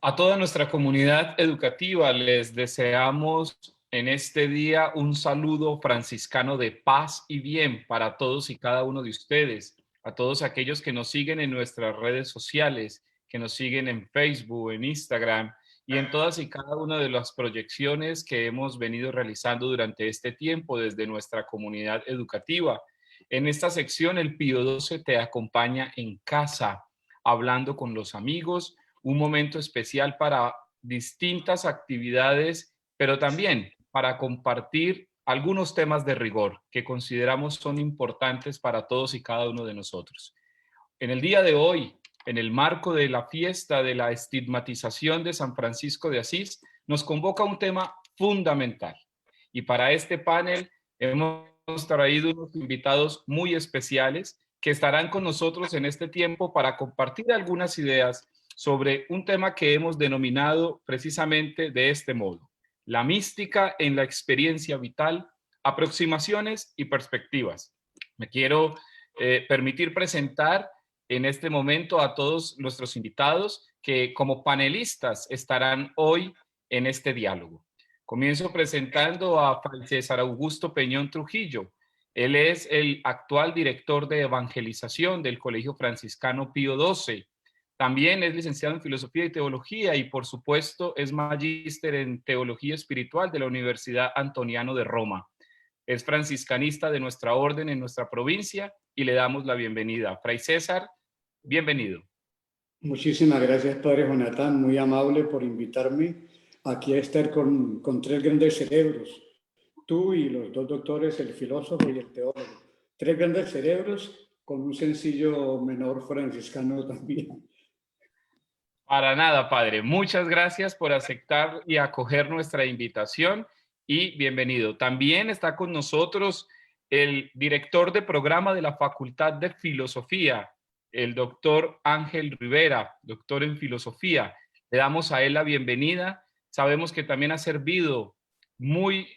A toda nuestra comunidad educativa les deseamos en este día un saludo franciscano de paz y bien para todos y cada uno de ustedes, a todos aquellos que nos siguen en nuestras redes sociales, que nos siguen en Facebook, en Instagram y en todas y cada una de las proyecciones que hemos venido realizando durante este tiempo desde nuestra comunidad educativa. En esta sección, el Pío XII te acompaña en casa, hablando con los amigos, un momento especial para distintas actividades, pero también para compartir algunos temas de rigor que consideramos son importantes para todos y cada uno de nosotros. En el día de hoy, en el marco de la fiesta de la estigmatización de San Francisco de Asís, nos convoca un tema fundamental. Y para este panel hemos traído unos invitados muy especiales que estarán con nosotros en este tiempo para compartir algunas ideas sobre un tema que hemos denominado precisamente de este modo: la mística en la experiencia vital, aproximaciones y perspectivas. Me quiero permitir presentar en este momento a todos nuestros invitados que como panelistas estarán hoy en este diálogo. Comienzo presentando a Fray César Augusto Peñón Trujillo. Él es el actual director de evangelización del Colegio Franciscano Pío XII. También es licenciado en Filosofía y Teología y, por supuesto, es magíster en Teología Espiritual de la Universidad Antoniano de Roma. Es franciscanista de nuestra orden en nuestra provincia y le damos la bienvenida. Fray César, bienvenido. Muchísimas gracias, Padre Jonathan, muy amable por invitarme aquí a estar con tres grandes cerebros. Tú y los dos doctores, el filósofo y el teólogo. Tres grandes cerebros con un sencillo menor franciscano también. Para nada, padre. Muchas gracias por aceptar y acoger nuestra invitación y bienvenido. También está con nosotros el director de programa de la Facultad de Filosofía, el doctor Ángel Rivera, doctor en Filosofía. Le damos a él la bienvenida. Sabemos que también ha servido muy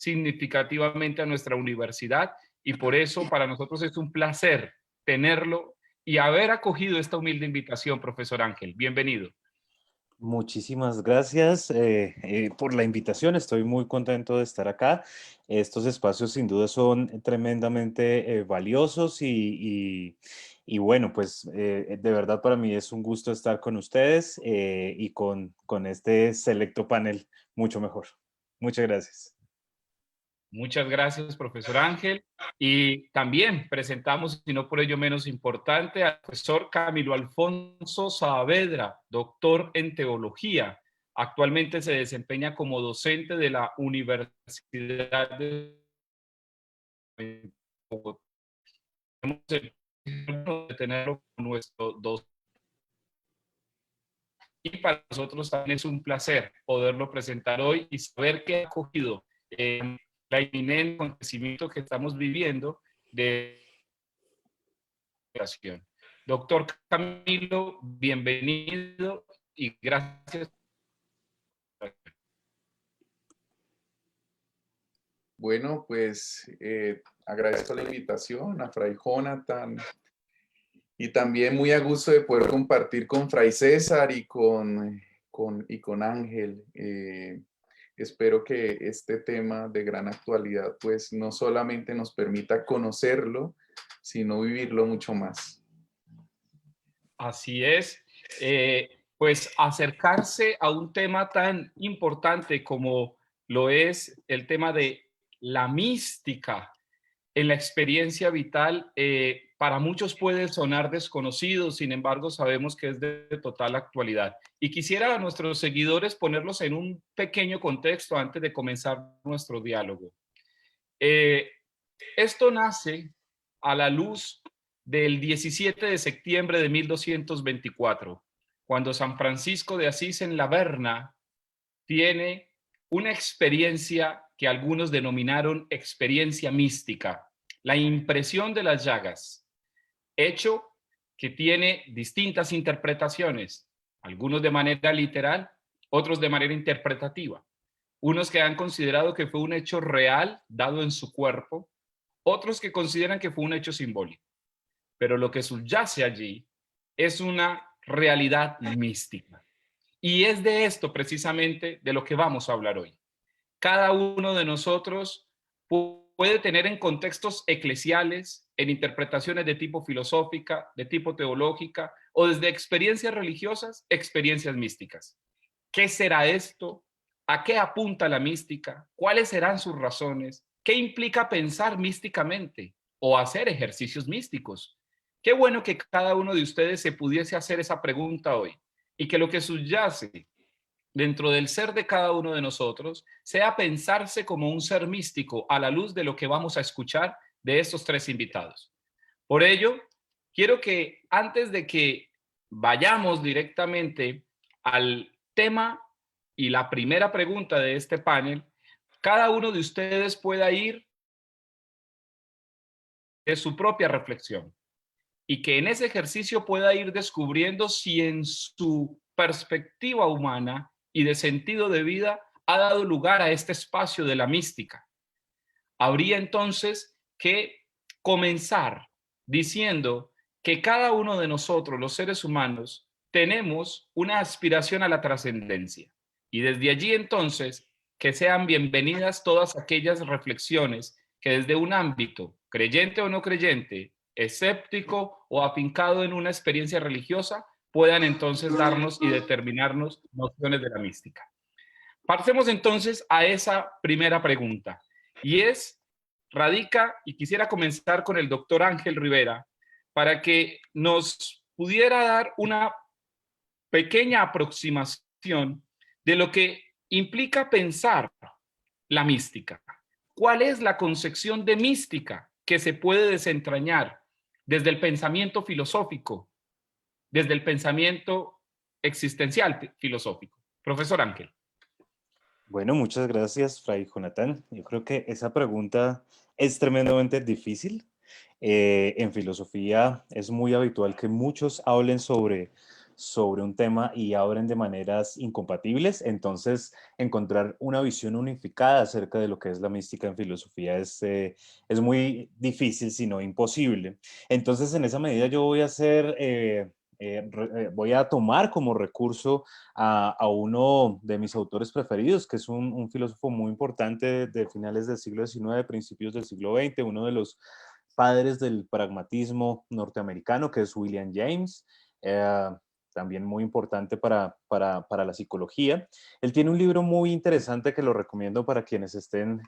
significativamente a nuestra universidad y por eso para nosotros es un placer tenerlo y haber acogido esta humilde invitación, profesor Ángel. Bienvenido. Muchísimas gracias por la invitación. Estoy muy contento de estar acá. Estos espacios sin duda son tremendamente valiosos y bueno, pues de verdad para mí es un gusto estar con ustedes y con este selecto panel mucho mejor. Muchas gracias. Muchas gracias, profesor Ángel. Y también presentamos, y no por ello menos importante, al profesor Camilo Alfonso Saavedra, doctor en teología. Actualmente se desempeña como docente de la Universidad de Bogotá. Tenemos el honor de tenerlo como nuestro docente. Y para nosotros también es un placer poderlo presentar hoy y saber que ha acogido la inminente acontecimiento que estamos viviendo de educación. Doctor Camilo, bienvenido y gracias. Bueno, pues agradezco la invitación a Fray Jonathan y también muy a gusto de poder compartir con Fray César y con Ángel. Espero que este tema de gran actualidad pues no solamente nos permita conocerlo, sino vivirlo mucho más. Así es. Pues acercarse a un tema tan importante como lo es el tema de la mística en la experiencia vital, para muchos puede sonar desconocido, sin embargo sabemos que es de total actualidad. Y quisiera a nuestros seguidores ponerlos en un pequeño contexto antes de comenzar nuestro diálogo. Esto nace a la luz del 17 de septiembre de 1224, cuando San Francisco de Asís en La Verna tiene una experiencia que algunos denominaron experiencia mística, la impresión de las llagas, hecho que tiene distintas interpretaciones, algunos de manera literal, otros de manera interpretativa, unos que han considerado que fue un hecho real dado en su cuerpo, otros que consideran que fue un hecho simbólico. Pero lo que subyace allí es una realidad mística. Y es de esto precisamente de lo que vamos a hablar hoy. Cada uno de nosotros puede tener en contextos eclesiales, en interpretaciones de tipo filosófica, de tipo teológica, o desde experiencias religiosas, experiencias místicas. ¿Qué será esto? ¿A qué apunta la mística? ¿Cuáles serán sus razones? ¿Qué implica pensar místicamente o hacer ejercicios místicos? Qué bueno que cada uno de ustedes se pudiese hacer esa pregunta hoy y que lo que subyace dentro del ser de cada uno de nosotros sea pensarse como un ser místico a la luz de lo que vamos a escuchar de estos tres invitados. Por ello, quiero que antes de que vayamos directamente al tema y la primera pregunta de este panel, cada uno de ustedes pueda ir de su propia reflexión y que en ese ejercicio pueda ir descubriendo si en su perspectiva humana y de sentido de vida ha dado lugar a este espacio de la mística. Habría entonces que comenzar diciendo que cada uno de nosotros, los seres humanos, tenemos una aspiración a la trascendencia. Y desde allí entonces, que sean bienvenidas todas aquellas reflexiones que desde un ámbito, creyente o no creyente, escéptico o afincado en una experiencia religiosa, puedan entonces darnos y determinarnos nociones de la mística. Pasemos entonces a esa primera pregunta, y radica, y quisiera comenzar con el doctor Ángel Rivera, para que nos pudiera dar una pequeña aproximación de lo que implica pensar la mística. ¿Cuál es la concepción de mística que se puede desentrañar desde el pensamiento filosófico, desde el pensamiento existencial filosófico? Profesor Ángel. Bueno, muchas gracias, Fray Jonathan. Yo creo que esa pregunta es tremendamente difícil. En filosofía es muy habitual que muchos hablen sobre un tema y abren de maneras incompatibles. Entonces, encontrar una visión unificada acerca de lo que es la mística en filosofía es muy difícil, si no imposible. Entonces, en esa medida yo voy a voy a tomar como recurso a uno de mis autores preferidos, que es un filósofo muy importante de finales del siglo XIX, principios del siglo XX, uno de los padres del pragmatismo norteamericano, que es William James, también muy importante para la psicología. Él tiene un libro muy interesante que lo recomiendo para quienes estén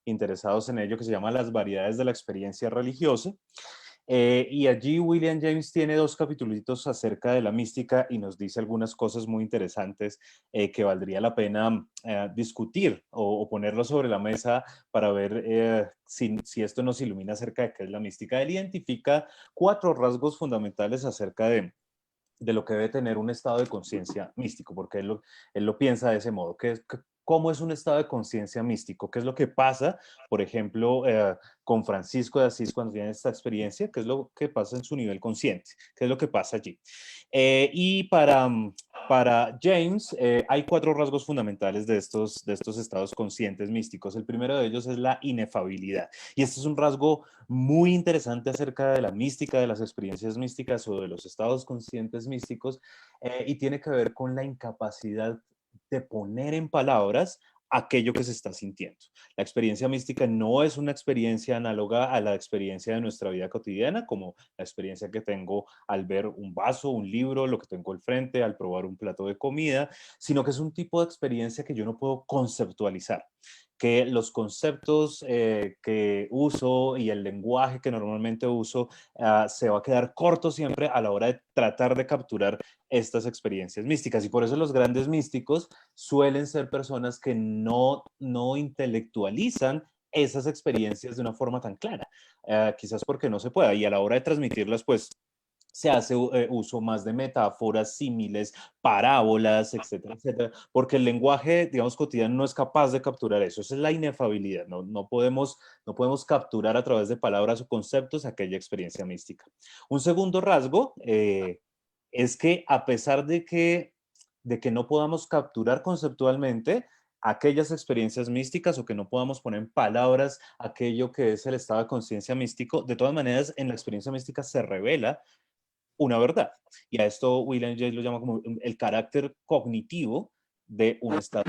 interesados en ello, que se llama Las variedades de la experiencia religiosa. Y allí William James tiene dos capítulos acerca de la mística y nos dice algunas cosas muy interesantes que valdría la pena discutir o ponerlo sobre la mesa para ver si esto nos ilumina acerca de qué es la mística. Él identifica 4 rasgos fundamentales acerca de lo que debe tener un estado de conciencia místico, porque él lo piensa de ese modo. ¿Cómo es un estado de conciencia místico? ¿Qué es lo que pasa, por ejemplo, con Francisco de Asís cuando tiene esta experiencia? ¿Qué es lo que pasa en su nivel consciente? ¿Qué es lo que pasa allí? Y para James hay 4 rasgos fundamentales de estos estados conscientes místicos. El primero de ellos es la inefabilidad. Y este es un rasgo muy interesante acerca de la mística, de las experiencias místicas o de los estados conscientes místicos, y tiene que ver con la incapacidad de poner en palabras aquello que se está sintiendo. La experiencia mística no es una experiencia análoga a la experiencia de nuestra vida cotidiana, como la experiencia que tengo al ver un vaso, un libro, lo que tengo al frente, al probar un plato de comida, sino que es un tipo de experiencia que yo no puedo conceptualizar, que los conceptos que uso y el lenguaje que normalmente uso se va a quedar corto siempre a la hora de tratar de capturar estas experiencias místicas. Y por eso los grandes místicos suelen ser personas que no intelectualizan esas experiencias de una forma tan clara, quizás porque no se pueda, y a la hora de transmitirlas, pues se hace uso más de metáforas, símiles, parábolas, etcétera, etcétera, porque el lenguaje, digamos, cotidiano no es capaz de capturar eso. Esa es la inefabilidad. No podemos capturar a través de palabras o conceptos aquella experiencia mística. Un segundo rasgo es que a pesar de que no podamos capturar conceptualmente aquellas experiencias místicas o que no podamos poner en palabras aquello que es el estado de conciencia místico, de todas maneras en la experiencia mística se revela una verdad. Y a esto William James lo llama como el carácter cognitivo de un estado.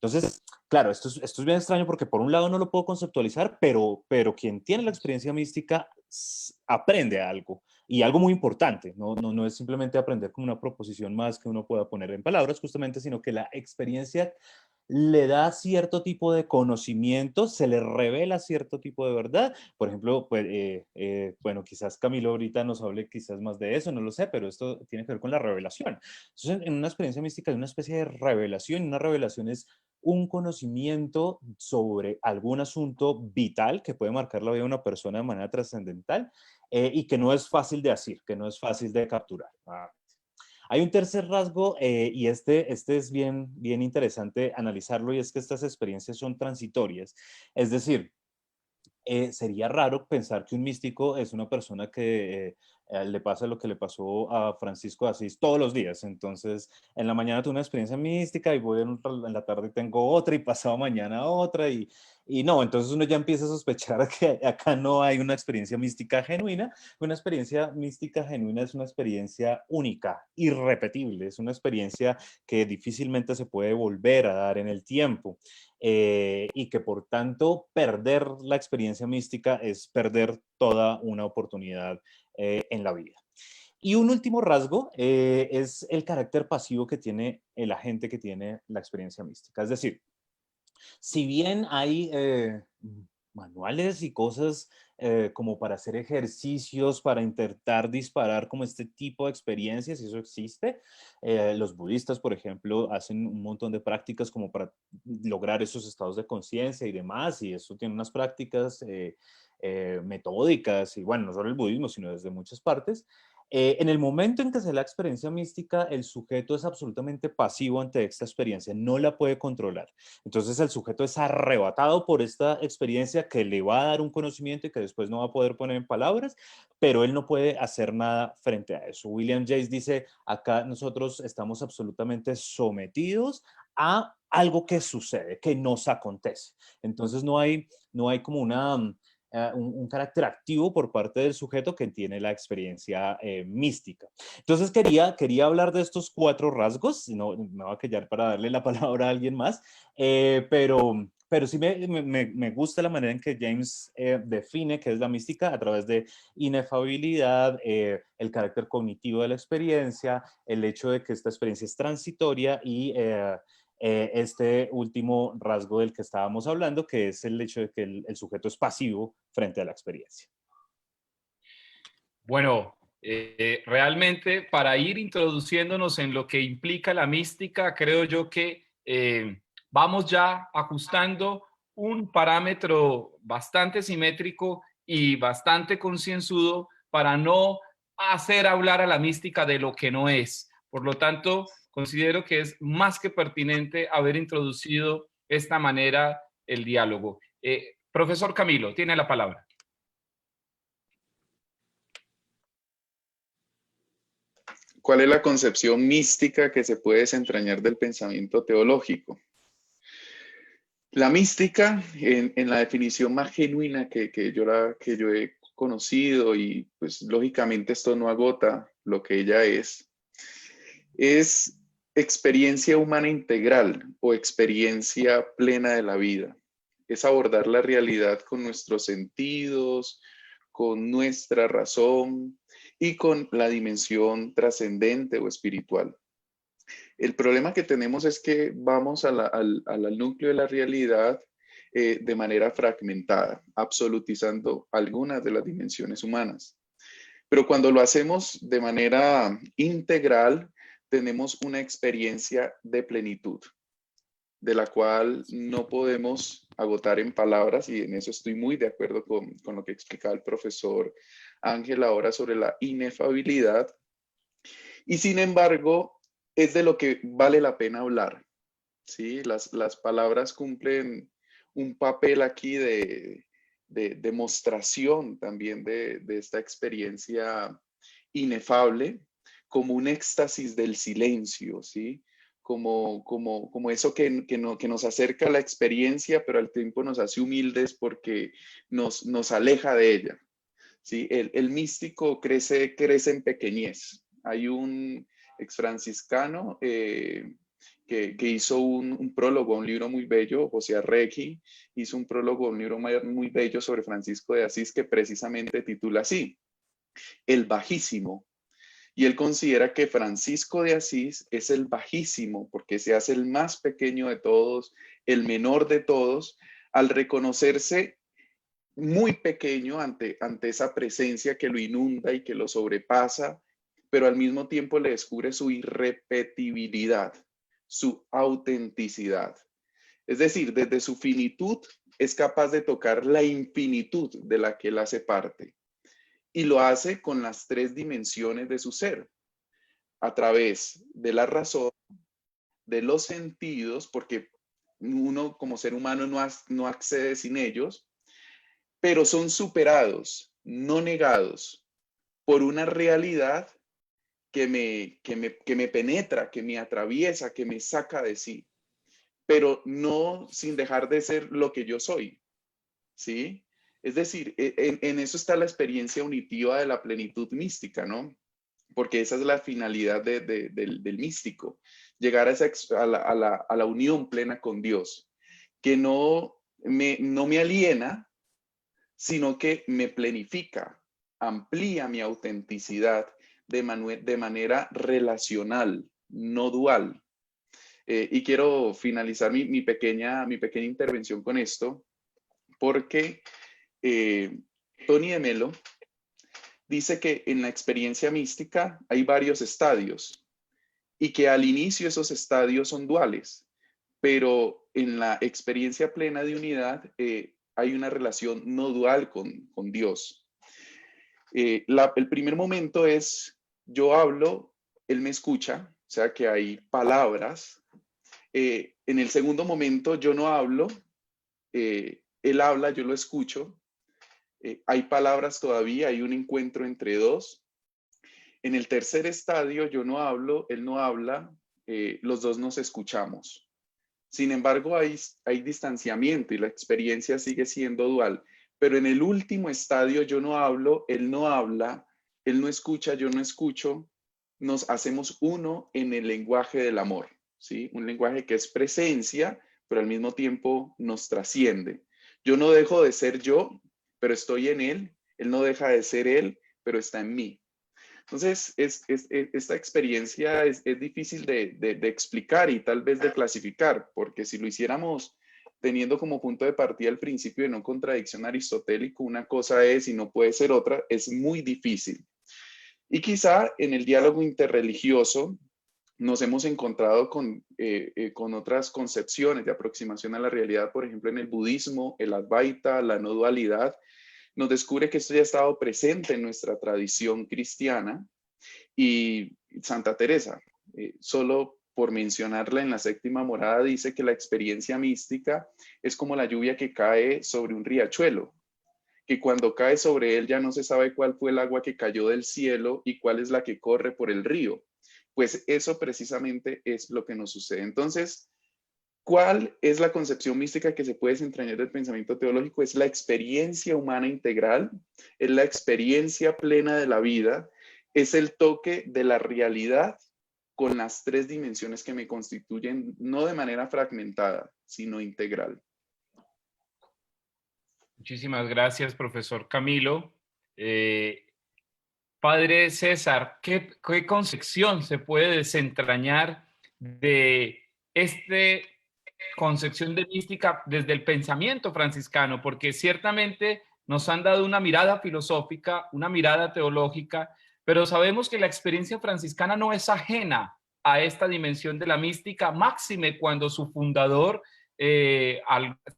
Entonces, claro, esto es bien extraño porque por un lado no lo puedo conceptualizar, pero quien tiene la experiencia mística aprende algo y algo muy importante. No es simplemente aprender como una proposición más que uno pueda poner en palabras justamente, sino que la experiencia le da cierto tipo de conocimiento, se le revela cierto tipo de verdad. Por ejemplo, pues, bueno, quizás Camilo ahorita nos hable quizás más de eso, no lo sé, pero esto tiene que ver con la revelación. Entonces, en una experiencia mística hay una especie de revelación, y una revelación es un conocimiento sobre algún asunto vital que puede marcar la vida de una persona de manera trascendental, y que no es fácil de decir, que no es fácil de capturar. Hay un tercer rasgo, y este es bien interesante analizarlo, y es que estas experiencias son transitorias. Es decir, sería raro pensar que un místico es una persona que le pasa lo que le pasó a Francisco de Asís todos los días. Entonces, en la mañana tuve una experiencia mística y voy en la tarde tengo otra y pasado mañana otra y no, entonces uno ya empieza a sospechar que acá no hay una experiencia mística genuina. Una experiencia mística genuina es una experiencia única, irrepetible, es una experiencia que difícilmente se puede volver a dar en el tiempo. Y que por tanto perder la experiencia mística es perder toda una oportunidad en la vida. Y un último rasgo es el carácter pasivo que tiene el agente que tiene la experiencia mística. Es decir, si bien hay manuales y cosas como para hacer ejercicios, para intentar disparar como este tipo de experiencias, y eso existe, los budistas, por ejemplo, hacen un montón de prácticas como para lograr esos estados de conciencia y demás, y eso tiene unas prácticas metódicas, y bueno, no solo el budismo, sino desde muchas partes. En el momento en que se da la experiencia mística, el sujeto es absolutamente pasivo ante esta experiencia, no la puede controlar. Entonces el sujeto es arrebatado por esta experiencia que le va a dar un conocimiento y que después no va a poder poner en palabras, pero él no puede hacer nada frente a eso. William James dice, acá nosotros estamos absolutamente sometidos a algo que sucede, que nos acontece. Entonces no hay como un carácter activo por parte del sujeto que tiene la experiencia mística. Entonces quería hablar de estos 4 rasgos, no me voy a callar para darle la palabra a alguien más, pero sí me gusta la manera en que James define qué es la mística a través de inefabilidad, el carácter cognitivo de la experiencia, el hecho de que esta experiencia es transitoria y este último rasgo del que estábamos hablando, que es el hecho de que el sujeto es pasivo frente a la experiencia. Bueno, realmente para ir introduciéndonos en lo que implica la mística, creo yo que vamos ya ajustando un parámetro bastante simétrico y bastante concienzudo para no hacer hablar a la mística de lo que no es. Por lo tanto, considero que es más que pertinente haber introducido esta manera el diálogo. Profesor Camilo, tiene la palabra. ¿Cuál es la concepción mística que se puede desentrañar del pensamiento teológico? La mística, en la definición más genuina que yo he conocido, y pues lógicamente esto no agota lo que ella es experiencia humana integral o experiencia plena de la vida. Es abordar la realidad con nuestros sentidos, con nuestra razón y con la dimensión trascendente o espiritual. El problema que tenemos es que vamos al núcleo de la realidad de manera fragmentada, absolutizando algunas de las dimensiones humanas. Pero cuando lo hacemos de manera integral, tenemos una experiencia de plenitud, de la cual no podemos agotar en palabras, y en eso estoy muy de acuerdo con lo que explicaba el profesor Ángel ahora sobre la inefabilidad. Y sin embargo, es de lo que vale la pena hablar, ¿sí? Las palabras cumplen un papel aquí de demostración también de esta experiencia inefable, como un éxtasis del silencio, ¿sí? Como eso que nos acerca a la experiencia, pero al tiempo nos hace humildes porque nos aleja de ella. ¿sí? El místico crece en pequeñez. Hay un exfranciscano que hizo un prólogo a un libro muy bello, José Arregui, hizo un prólogo a un libro muy bello sobre Francisco de Asís que precisamente titula así, El Bajísimo. Y él considera que Francisco de Asís es el bajísimo porque se hace el más pequeño de todos, el menor de todos, al reconocerse muy pequeño ante esa presencia que lo inunda y que lo sobrepasa, pero al mismo tiempo le descubre su irrepetibilidad, su autenticidad. Es decir, desde su finitud es capaz de tocar la infinitud de la que él hace parte. Y lo hace con las tres dimensiones de su ser, a través de la razón, de los sentidos, porque uno como ser humano no accede sin ellos, pero son superados, no negados, por una realidad que me penetra, que me atraviesa, que me saca de sí, pero no sin dejar de ser lo que yo soy, ¿sí? Es decir, en eso está la experiencia unitiva de la plenitud mística, ¿no? Porque esa es la finalidad del místico, llegar a la unión plena con Dios, que no me aliena, sino que me plenifica, amplía mi autenticidad de manera relacional, no dual. Y quiero finalizar mi pequeña intervención con esto, porque Tony de Melo dice que en la experiencia mística hay varios estadios y que al inicio esos estadios son duales, pero en la experiencia plena de unidad hay una relación no dual con Dios. El primer momento es yo hablo, él me escucha, o sea que hay palabras. En el segundo momento yo no hablo, él habla, yo lo escucho. Hay palabras todavía, hay un encuentro entre dos. En el tercer estadio yo no hablo, él no habla, los dos nos escuchamos. Sin embargo, hay distanciamiento y la experiencia sigue siendo dual. Pero en el último estadio yo no hablo, él no habla, él no escucha, yo no escucho. Nos hacemos uno en el lenguaje del amor, ¿sí? Un lenguaje que es presencia, pero al mismo tiempo nos trasciende. Yo no dejo de ser yo, pero estoy en él. Él no deja de ser él, pero está en mí. Entonces, esta experiencia es difícil de explicar y tal vez de clasificar, porque si lo hiciéramos teniendo como punto de partida el principio de no contradicción aristotélico, una cosa es y no puede ser otra, es muy difícil. Y quizá en el diálogo interreligioso nos hemos encontrado con otras concepciones de aproximación a la realidad, por ejemplo, en el budismo, el Advaita, la no dualidad, nos descubre que esto ya ha estado presente en nuestra tradición cristiana y Santa Teresa, solo por mencionarla en la séptima morada, dice que la experiencia mística es como la lluvia que cae sobre un riachuelo, que cuando cae sobre él ya no se sabe cuál fue el agua que cayó del cielo y cuál es la que corre por el río. Pues eso precisamente es lo que nos sucede. Entonces, ¿cuál es la concepción mística que se puede desentrañar del pensamiento teológico? Es la experiencia humana integral, es la experiencia plena de la vida, es el toque de la realidad con las tres dimensiones que me constituyen, no de manera fragmentada, sino integral. Muchísimas gracias, profesor Camilo. Padre César, ¿qué concepción se puede desentrañar de esta concepción de mística desde el pensamiento franciscano? Porque ciertamente nos han dado una mirada filosófica, una mirada teológica, pero sabemos que la experiencia franciscana no es ajena a esta dimensión de la mística, máxime cuando su fundador,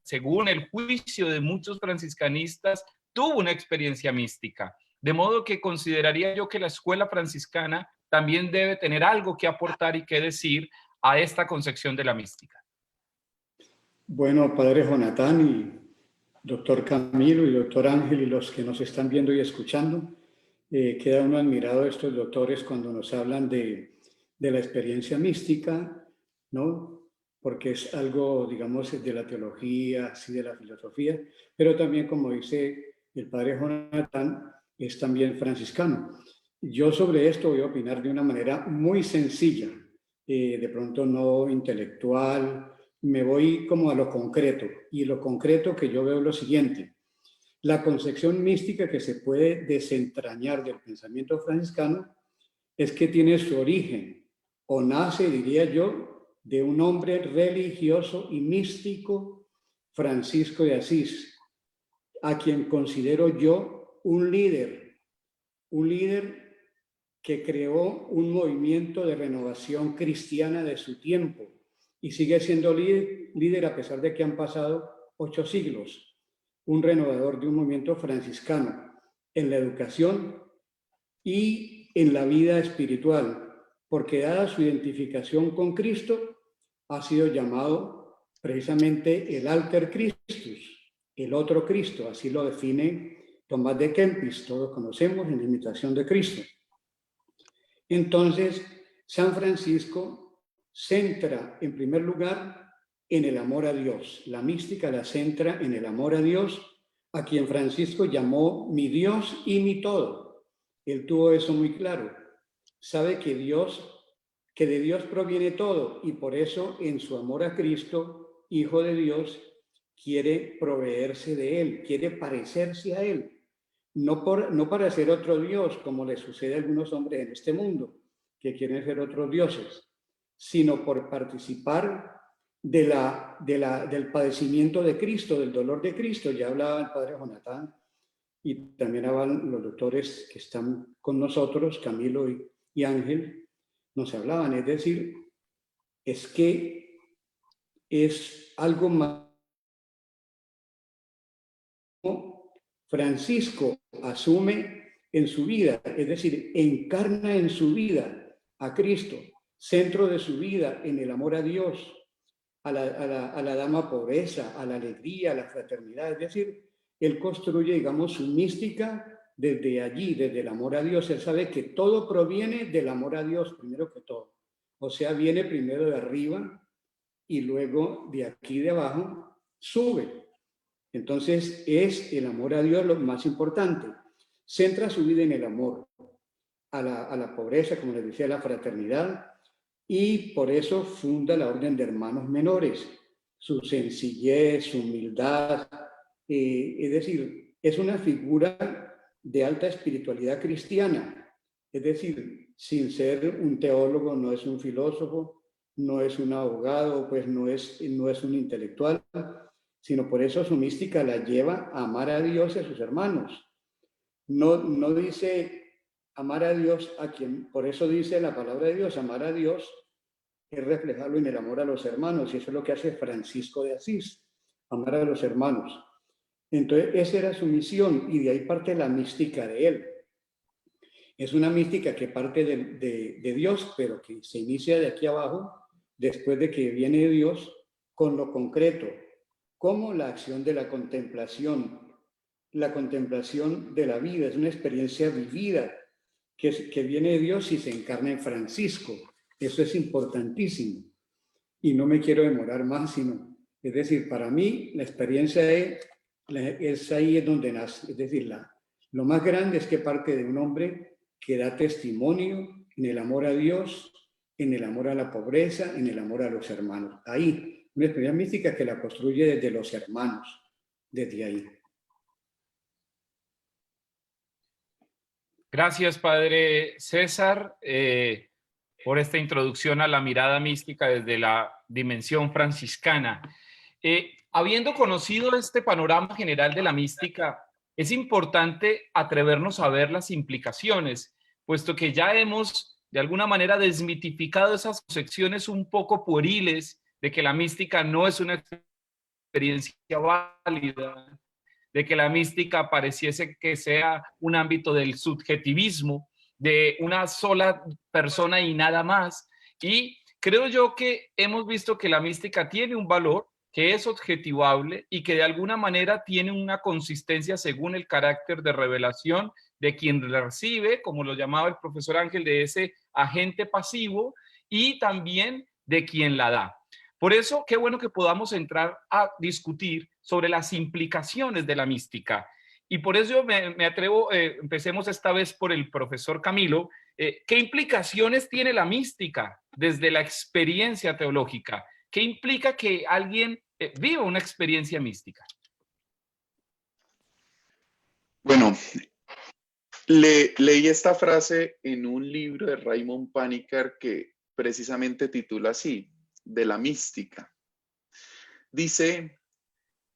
según el juicio de muchos franciscanistas, tuvo una experiencia mística. De modo que consideraría yo que la escuela franciscana también debe tener algo que aportar y que decir a esta concepción de la mística. Bueno, padre Jonatán y doctor Camilo y doctor Ángel y los que nos están viendo y escuchando, queda uno admirado de estos doctores cuando nos hablan de la experiencia mística, ¿no? Porque es algo, digamos, de la teología, así de la filosofía, pero también, como dice el padre Jonatán, es también franciscano. Yo sobre esto voy a opinar de una manera muy sencilla, de pronto no intelectual, me voy como a lo concreto, y lo concreto que yo veo es lo siguiente. La concepción mística que se puede desentrañar del pensamiento franciscano es que tiene su origen, o nace, diría yo, de un hombre religioso y místico, Francisco de Asís, a quien considero yo un líder que creó un movimiento de renovación cristiana de su tiempo y sigue siendo líder a pesar de que han pasado 8 siglos, un renovador de un movimiento franciscano en la educación y en la vida espiritual, porque dada su identificación con Cristo, ha sido llamado precisamente el Alter Christus, el otro Cristo, así lo define Tomás de Kempis, todos conocemos, en la imitación de Cristo. Entonces, San Francisco centra en primer lugar en el amor a Dios. La mística la centra en el amor a Dios, a quien Francisco llamó mi Dios y mi todo. Él tuvo eso muy claro. Sabe que de Dios proviene todo, y por eso en su amor a Cristo, Hijo de Dios, quiere proveerse de Él, quiere parecerse a Él. No para ser otro Dios, como le sucede a algunos hombres en este mundo, que quieren ser otros dioses, sino por participar del padecimiento de Cristo, del dolor de Cristo. Ya hablaba el padre Jonatán, y también hablan los doctores que están con nosotros, Camilo y Ángel, nos hablaban. Es decir, es que es algo más. Francisco asume en su vida, es decir, encarna en su vida a Cristo, centro de su vida en el amor a Dios, a la dama pobreza, a la alegría, a la fraternidad. Es decir, él construye, digamos, su mística desde allí, desde el amor a Dios. Él sabe que todo proviene del amor a Dios, primero que todo. O sea, viene primero de arriba y luego de aquí de abajo sube. Entonces, es el amor a Dios lo más importante. Centra su vida en el amor a la pobreza, como les decía, a la fraternidad, y por eso funda la Orden de Hermanos Menores. Su sencillez, su humildad, es decir, es una figura de alta espiritualidad cristiana. Es decir, sin ser un teólogo, no es un filósofo, no es un abogado, pues no es un intelectual, sino por eso su mística la lleva a amar a Dios y a sus hermanos. No dice amar a Dios a quien, por eso dice la palabra de Dios, amar a Dios es reflejarlo en el amor a los hermanos, y eso es lo que hace Francisco de Asís, amar a los hermanos. Entonces, esa era su misión, y de ahí parte la mística de él. Es una mística que parte de Dios, pero que se inicia de aquí abajo, después de que viene Dios, con lo concreto, como la acción de la contemplación de la vida. Es una experiencia vivida que viene de Dios y se encarna en Francisco. Eso es importantísimo. Y no me quiero demorar más, es decir, para mí la experiencia es ahí es donde nace. Es decir, lo más grande es que parte de un hombre que da testimonio en el amor a Dios, en el amor a la pobreza, en el amor a los hermanos. Ahí, una experiencia mística que la construye desde los hermanos, desde ahí. Gracias, Padre César, por esta introducción a la mirada mística desde la dimensión franciscana. Habiendo conocido este panorama general de la mística, es importante atrevernos a ver las implicaciones, puesto que ya hemos, de alguna manera, desmitificado esas concepciones un poco pueriles de que la mística no es una experiencia válida, de que la mística pareciese que sea un ámbito del subjetivismo, de una sola persona y nada más. Y creo yo que hemos visto que la mística tiene un valor, que es objetivable y que de alguna manera tiene una consistencia según el carácter de revelación de quien la recibe, como lo llamaba el profesor Ángel, de ese agente pasivo, y también de quien la da. Por eso, qué bueno que podamos entrar a discutir sobre las implicaciones de la mística. Y por eso me atrevo, empecemos esta vez por el profesor Camilo. ¿Qué implicaciones tiene la mística desde la experiencia teológica? ¿Qué implica que alguien viva una experiencia mística? Bueno, leí esta frase en un libro de Raymond Panikkar que precisamente titula así, de la mística. Dice,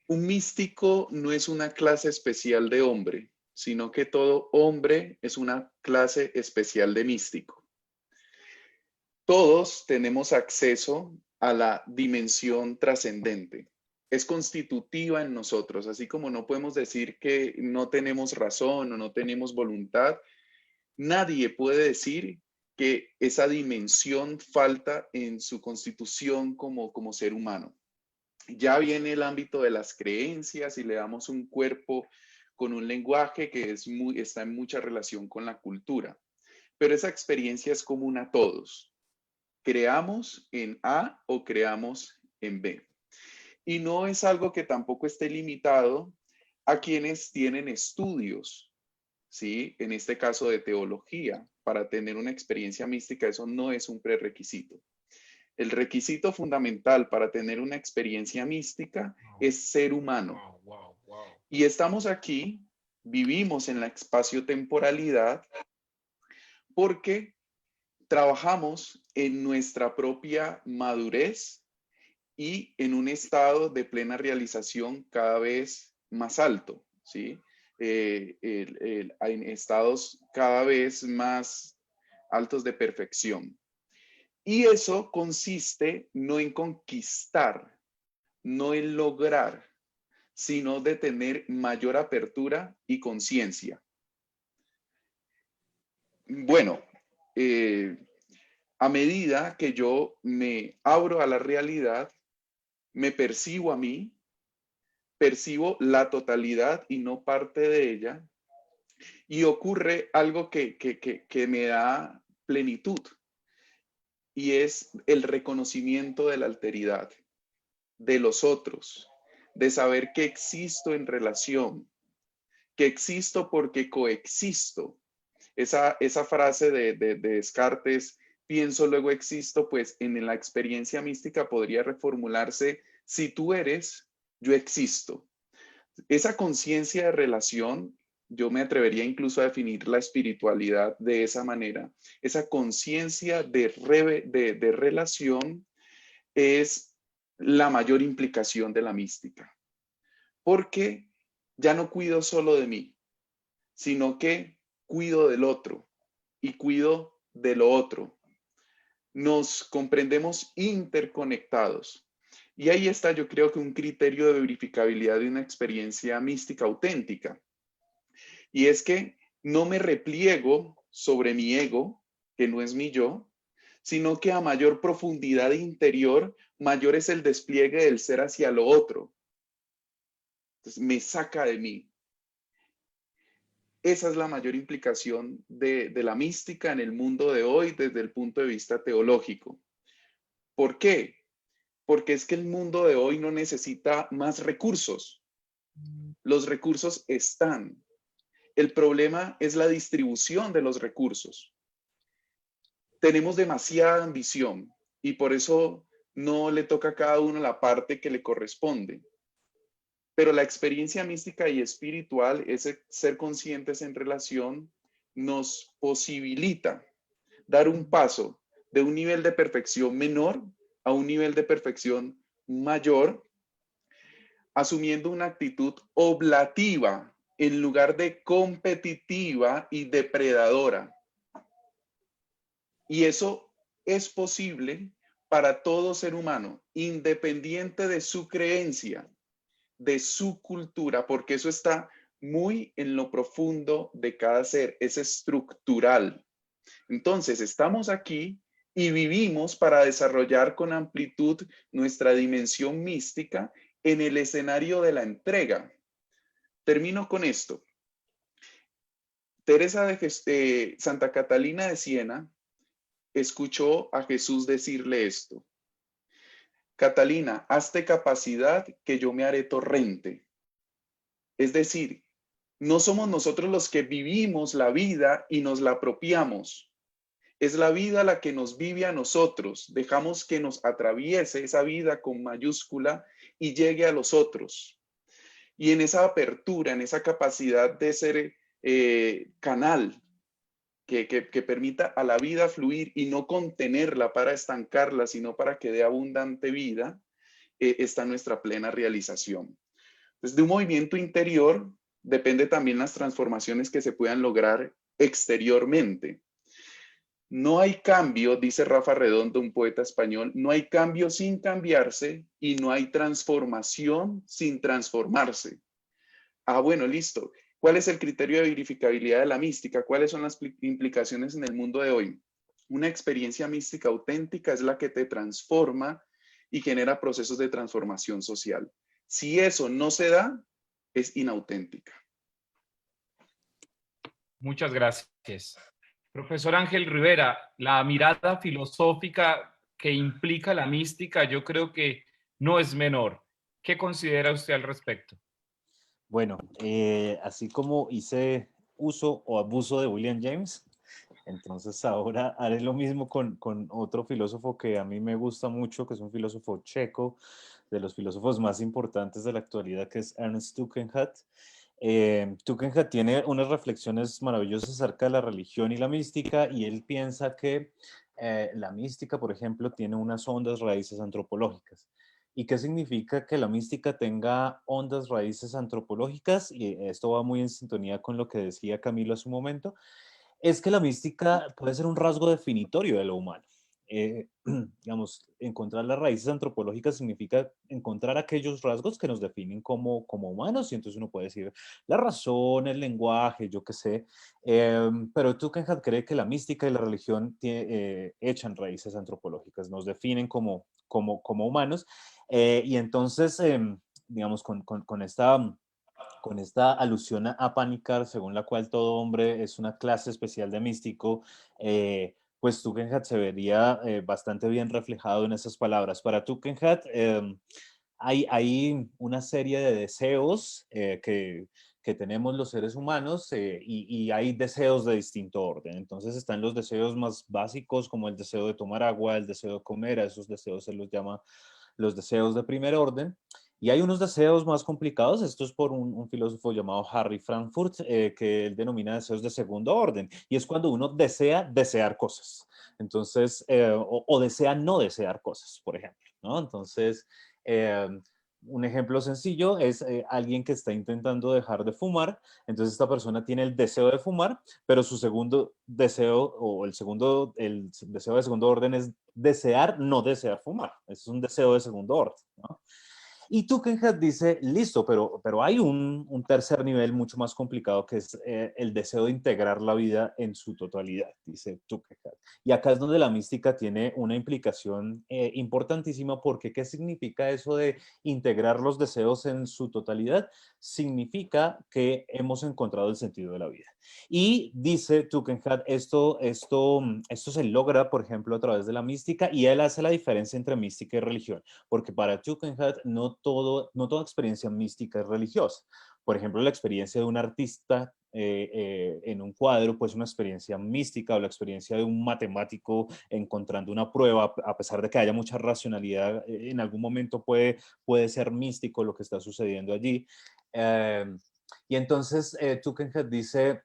un místico no es una clase especial de hombre, sino que todo hombre es una clase especial de místico. Todos tenemos acceso a la dimensión trascendente. Es constitutiva en nosotros, así como no podemos decir que no tenemos razón o no tenemos voluntad, nadie puede decir que esa dimensión falta en su constitución como ser humano. Ya viene el ámbito de las creencias y le damos un cuerpo con un lenguaje que está en mucha relación con la cultura. Pero esa experiencia es común a todos. Creamos en A o creamos en B. Y no es algo que tampoco esté limitado a quienes tienen estudios, ¿sí? En este caso de teología, para tener una experiencia mística, eso no es un prerequisito. El requisito fundamental para tener una experiencia mística es ser humano. Y estamos aquí, vivimos en la espacio-temporalidad, porque trabajamos en nuestra propia madurez y en un estado de plena realización cada vez más alto, ¿sí? En estados cada vez más altos de perfección. Y eso consiste no en conquistar, no en lograr, sino de tener mayor apertura y conciencia. Bueno, a medida que yo me abro a la realidad, me percibo a mí, percibo la totalidad y no parte de ella, y ocurre algo que me da plenitud, y es el reconocimiento de la alteridad, de los otros, de saber que existo en relación, que existo porque coexisto. Esa frase de Descartes, pienso, luego existo, pues en la experiencia mística podría reformularse, si tú eres, yo existo. Esa conciencia de relación, yo me atrevería incluso a definir la espiritualidad de esa manera. Esa conciencia de relación es la mayor implicación de la mística. Porque ya no cuido solo de mí, sino que cuido del otro y cuido de lo otro. Nos comprendemos interconectados. Y ahí está, yo creo que un criterio de verificabilidad de una experiencia mística auténtica. Y es que no me repliego sobre mi ego, que no es mi yo, sino que a mayor profundidad interior, mayor es el despliegue del ser hacia lo otro. Entonces, me saca de mí. Esa es la mayor implicación de la mística en el mundo de hoy desde el punto de vista teológico. ¿Por qué? Porque es que el mundo de hoy no necesita más recursos. Los recursos están. El problema es la distribución de los recursos. Tenemos demasiada ambición y por eso no le toca a cada uno la parte que le corresponde. Pero la experiencia mística y espiritual, ese ser conscientes en relación, nos posibilita dar un paso de un nivel de perfección menor a un nivel de perfección mayor, asumiendo una actitud oblativa en lugar de competitiva y depredadora. Y eso es posible para todo ser humano, independiente de su creencia, de su cultura, porque eso está muy en lo profundo de cada ser, es estructural. Entonces, estamos aquí y vivimos para desarrollar con amplitud nuestra dimensión mística en el escenario de la entrega. Termino con esto. Teresa de Santa Catalina de Siena escuchó a Jesús decirle esto: Catalina, hazte capacidad que yo me haré torrente. Es decir, No somos nosotros los que vivimos la vida y nos la apropiamos. Es la vida la que nos vive a nosotros. Dejamos que nos atraviese esa vida con mayúscula y llegue a los otros. Y en esa apertura, en esa capacidad de ser canal que permita a la vida fluir y no contenerla para estancarla, sino para que dé abundante vida, está nuestra plena realización. Entonces, de un movimiento interior depende también las transformaciones que se puedan lograr exteriormente. No hay cambio, dice Rafa Redondo, un poeta español, no hay cambio sin cambiarse y no hay transformación sin transformarse. Ah, bueno, listo. ¿Cuál es el criterio de verificabilidad de la mística? ¿Cuáles son las implicaciones en el mundo de hoy? Una experiencia mística auténtica es la que te transforma y genera procesos de transformación social. Si eso no se da, es inauténtica. Muchas gracias. Profesor Ángel Rivera, la mirada filosófica que implica la mística, yo creo que no es menor. ¿Qué considera usted al respecto? Bueno, así como hice uso o abuso de William James, entonces ahora haré lo mismo con otro filósofo que a mí me gusta mucho, que es un filósofo checo, de los filósofos más importantes de la actualidad, que es Ernst Tugendhat. Tugendhat tiene unas reflexiones maravillosas acerca de la religión y la mística, y él piensa que la mística, por ejemplo, tiene unas hondas raíces antropológicas. ¿Y qué significa que la mística tenga hondas raíces antropológicas? Y esto va muy en sintonía con lo que decía Camilo hace un momento. Es que la mística puede ser un rasgo definitorio de lo humano. Digamos, encontrar las raíces antropológicas significa encontrar aquellos rasgos que nos definen como humanos, y entonces uno puede decir la razón, el lenguaje, yo qué sé, pero Tugendhat cree que la mística y la religión echan raíces antropológicas, nos definen como humanos, y entonces, digamos, con esta alusión a Panikar, según la cual todo hombre es una clase especial de místico, pues Tugendhat se vería bastante bien reflejado en esas palabras. Para Tugendhat hay una serie de deseos que tenemos los seres humanos, y hay deseos de distinto orden. Entonces están los deseos más básicos, como el deseo de tomar agua, el deseo de comer. A esos deseos se los llama los deseos de primer orden. Y hay unos deseos más complicados. Esto es por un filósofo llamado Harry Frankfurt, que él denomina deseos de segundo orden. Y es cuando uno desea desear cosas. Entonces, o desea no desear cosas, por ejemplo, ¿no? Entonces, eh, un ejemplo sencillo es alguien que está intentando dejar de fumar. Entonces esta persona tiene el deseo de fumar, pero su segundo deseo, o el deseo de segundo orden, es desear no desear fumar. Es un deseo de segundo orden, ¿no? Y Tugendhat dice, listo, pero hay un tercer nivel mucho más complicado, que es el deseo de integrar la vida en su totalidad, dice Tugendhat. Y acá es donde la mística tiene una implicación importantísima, porque ¿qué significa eso de integrar los deseos en su totalidad? Significa que hemos encontrado el sentido de la vida. Y dice Tugendhat, esto se logra, por ejemplo, a través de la mística, y él hace la diferencia entre mística y religión, porque para Tugendhat no toda experiencia mística es religiosa. Por ejemplo, la experiencia de un artista en un cuadro, pues una experiencia mística, o la experiencia de un matemático encontrando una prueba, a pesar de que haya mucha racionalidad, en algún momento puede ser místico lo que está sucediendo allí. Eh, y entonces Tugendhat dice,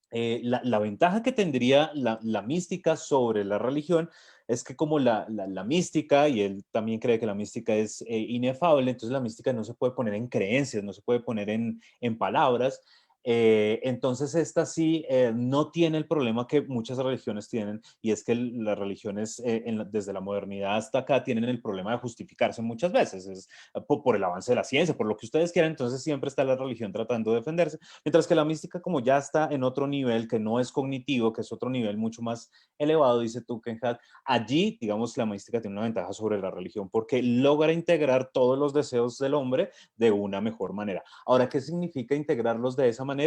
la ventaja que tendría la mística sobre la religión es que, como la mística, y él también cree que la mística es inefable, entonces la mística no se puede poner en creencias, no se puede poner en palabras. Entonces esta sí no tiene el problema que muchas religiones tienen, y es que las religiones desde la modernidad hasta acá tienen el problema de justificarse muchas veces. Es por el avance de la ciencia, por lo que ustedes quieran. Entonces siempre está la religión tratando de defenderse. Mientras que la mística, como ya está en otro nivel, que no es cognitivo, que es otro nivel mucho más elevado, dice Tugendhat, allí, digamos, la mística tiene una ventaja sobre la religión, porque logra integrar todos los deseos del hombre de una mejor manera. Ahora, ¿qué significa integrarlos de esa manera?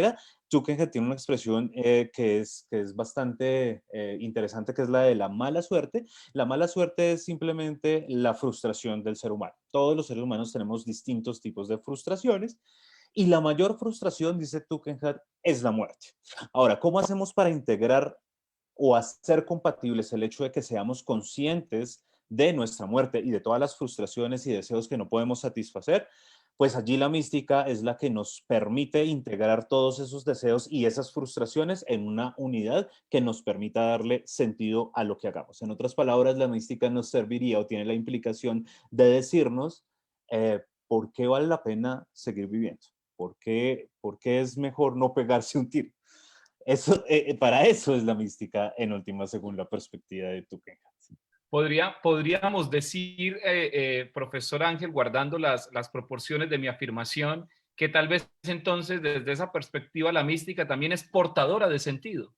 Tugendhat tiene una expresión que es bastante interesante, que es la de la mala suerte. La mala suerte es simplemente la frustración del ser humano. Todos los seres humanos tenemos distintos tipos de frustraciones, Y la mayor frustración, dice Tugendhat, es la muerte. Ahora, ¿cómo hacemos para integrar o hacer compatibles el hecho de que seamos conscientes de nuestra muerte y de todas las frustraciones y deseos que no podemos satisfacer? Pues allí la mística es la que nos permite integrar todos esos deseos y esas frustraciones en una unidad que nos permita darle sentido a lo que hagamos. En otras palabras, la mística nos serviría o tiene la implicación de decirnos por qué vale la pena seguir viviendo, por qué es mejor no pegarse un tiro. Eso, para eso es la mística en última, según la perspectiva de Tugendhat. Podríamos decir, profesor Ángel, guardando las proporciones de mi afirmación, que tal vez entonces desde esa perspectiva la mística también es portadora de sentido.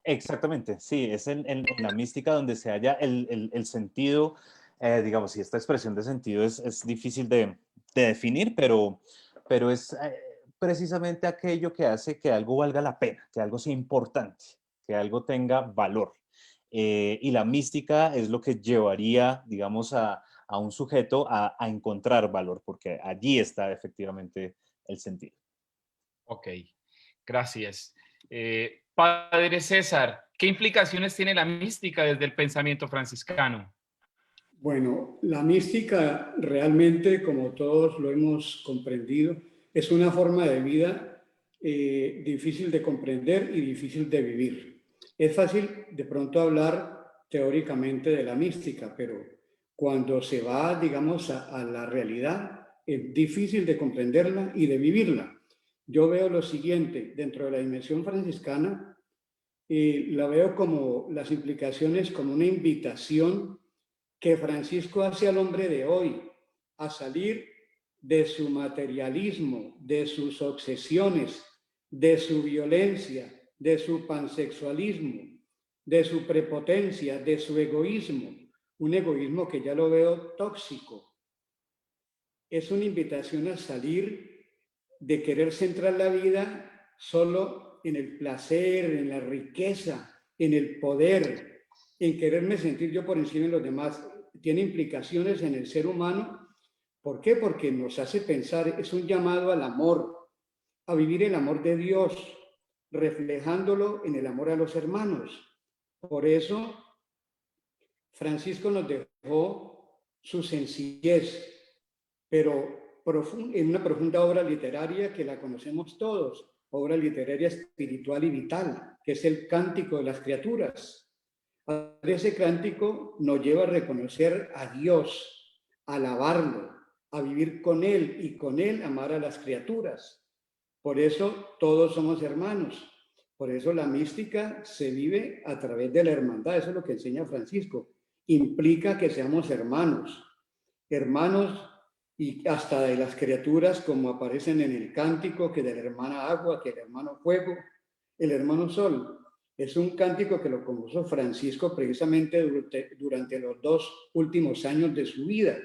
Exactamente, sí, es en la mística donde se halla el sentido, digamos, y esta expresión de sentido es difícil de definir, pero es precisamente aquello que hace que algo valga la pena, que algo sea importante, que algo tenga valor. Y la mística es lo que llevaría, digamos, a un sujeto a encontrar valor, porque allí está efectivamente el sentido. Ok, gracias. Padre César, ¿qué implicaciones tiene la mística desde el pensamiento franciscano? Bueno, la mística realmente, como todos lo hemos comprendido, es una forma de vida difícil de comprender y difícil de vivir. Es fácil de pronto hablar teóricamente de la mística, pero cuando se va, digamos, a la realidad, es difícil de comprenderla y de vivirla. Yo veo lo siguiente, dentro de la dimensión franciscana, la veo como las implicaciones como una invitación que Francisco hace al hombre de hoy a salir de su materialismo, de sus obsesiones, de su violencia, de su pansexualismo, de su prepotencia, de su egoísmo, un egoísmo que ya lo veo tóxico. Es una invitación a salir de querer centrar la vida solo en el placer, en la riqueza, en el poder, en quererme sentir yo por encima de los demás. Tiene implicaciones en el ser humano. ¿Por qué? Porque nos hace pensar, es un llamado al amor, a vivir el amor de Dios, reflejándolo en el amor a los hermanos. Por eso, Francisco nos dejó su sencillez, pero en una profunda obra literaria que la conocemos todos, obra literaria espiritual y vital, que es el Cántico de las Criaturas. Ese cántico nos lleva a reconocer a Dios, a alabarlo, a vivir con Él y con Él amar a las criaturas. Por eso todos somos hermanos. Por eso la mística se vive a través de la hermandad. Eso es lo que enseña Francisco. Implica que seamos hermanos. Hermanos y hasta de las criaturas como aparecen en el cántico, que de la hermana agua, que el hermano fuego, el hermano sol. Es un cántico que lo compuso Francisco precisamente durante los 2 últimos años de su vida.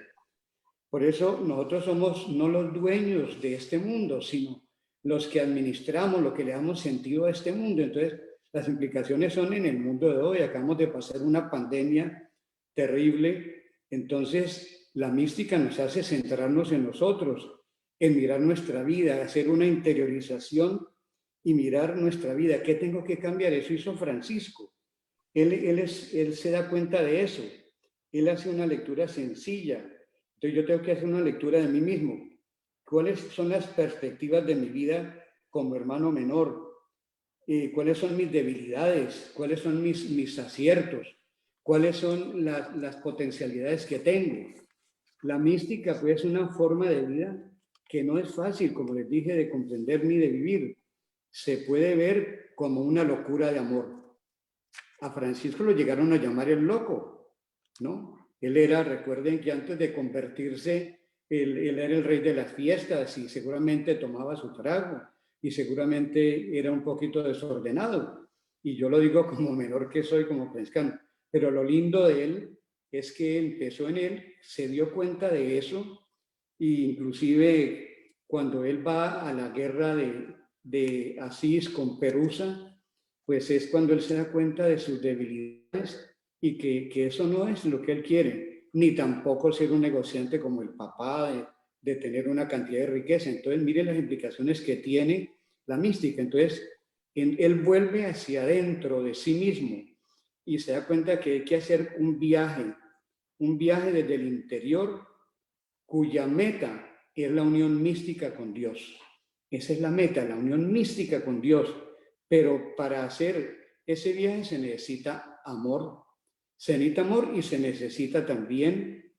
Por eso nosotros somos no los dueños de este mundo, sino los que administramos, lo que le damos sentido a este mundo. Entonces, las implicaciones son en el mundo de hoy. Acabamos de pasar una pandemia terrible. Entonces, la mística nos hace centrarnos en nosotros, en mirar nuestra vida, hacer una interiorización y mirar nuestra vida. ¿Qué tengo que cambiar? Eso hizo Francisco. Él se da cuenta de eso. Él hace una lectura sencilla. Entonces yo tengo que hacer una lectura de mí mismo. ¿Cuáles son las perspectivas de mi vida como hermano menor? ¿Cuáles son mis debilidades? ¿Cuáles son mis aciertos? ¿Cuáles son las potencialidades que tengo? La mística pues es una forma de vida que no es fácil, como les dije, de comprender ni de vivir. Se puede ver como una locura de amor. A Francisco lo llegaron a llamar el loco, ¿no? Él era, recuerden que antes de convertirse, él era el rey de las fiestas y seguramente tomaba su trago y seguramente era un poquito desordenado. Y yo lo digo como menor que soy, como franciscano. Pero lo lindo de él es que empezó en él, se dio cuenta de eso e inclusive cuando él va a la guerra de Asís con Perusa, pues es cuando él se da cuenta de sus debilidades y que eso no es lo que él quiere, ni tampoco ser un negociante como el papá de tener una cantidad de riqueza. Entonces, mire las implicaciones que tiene la mística. Entonces, él vuelve hacia adentro de sí mismo y se da cuenta que hay que hacer un viaje desde el interior cuya meta es la unión mística con Dios. Esa es la meta, la unión mística con Dios. Pero para hacer ese viaje se necesita amor. Se necesita amor y se necesita también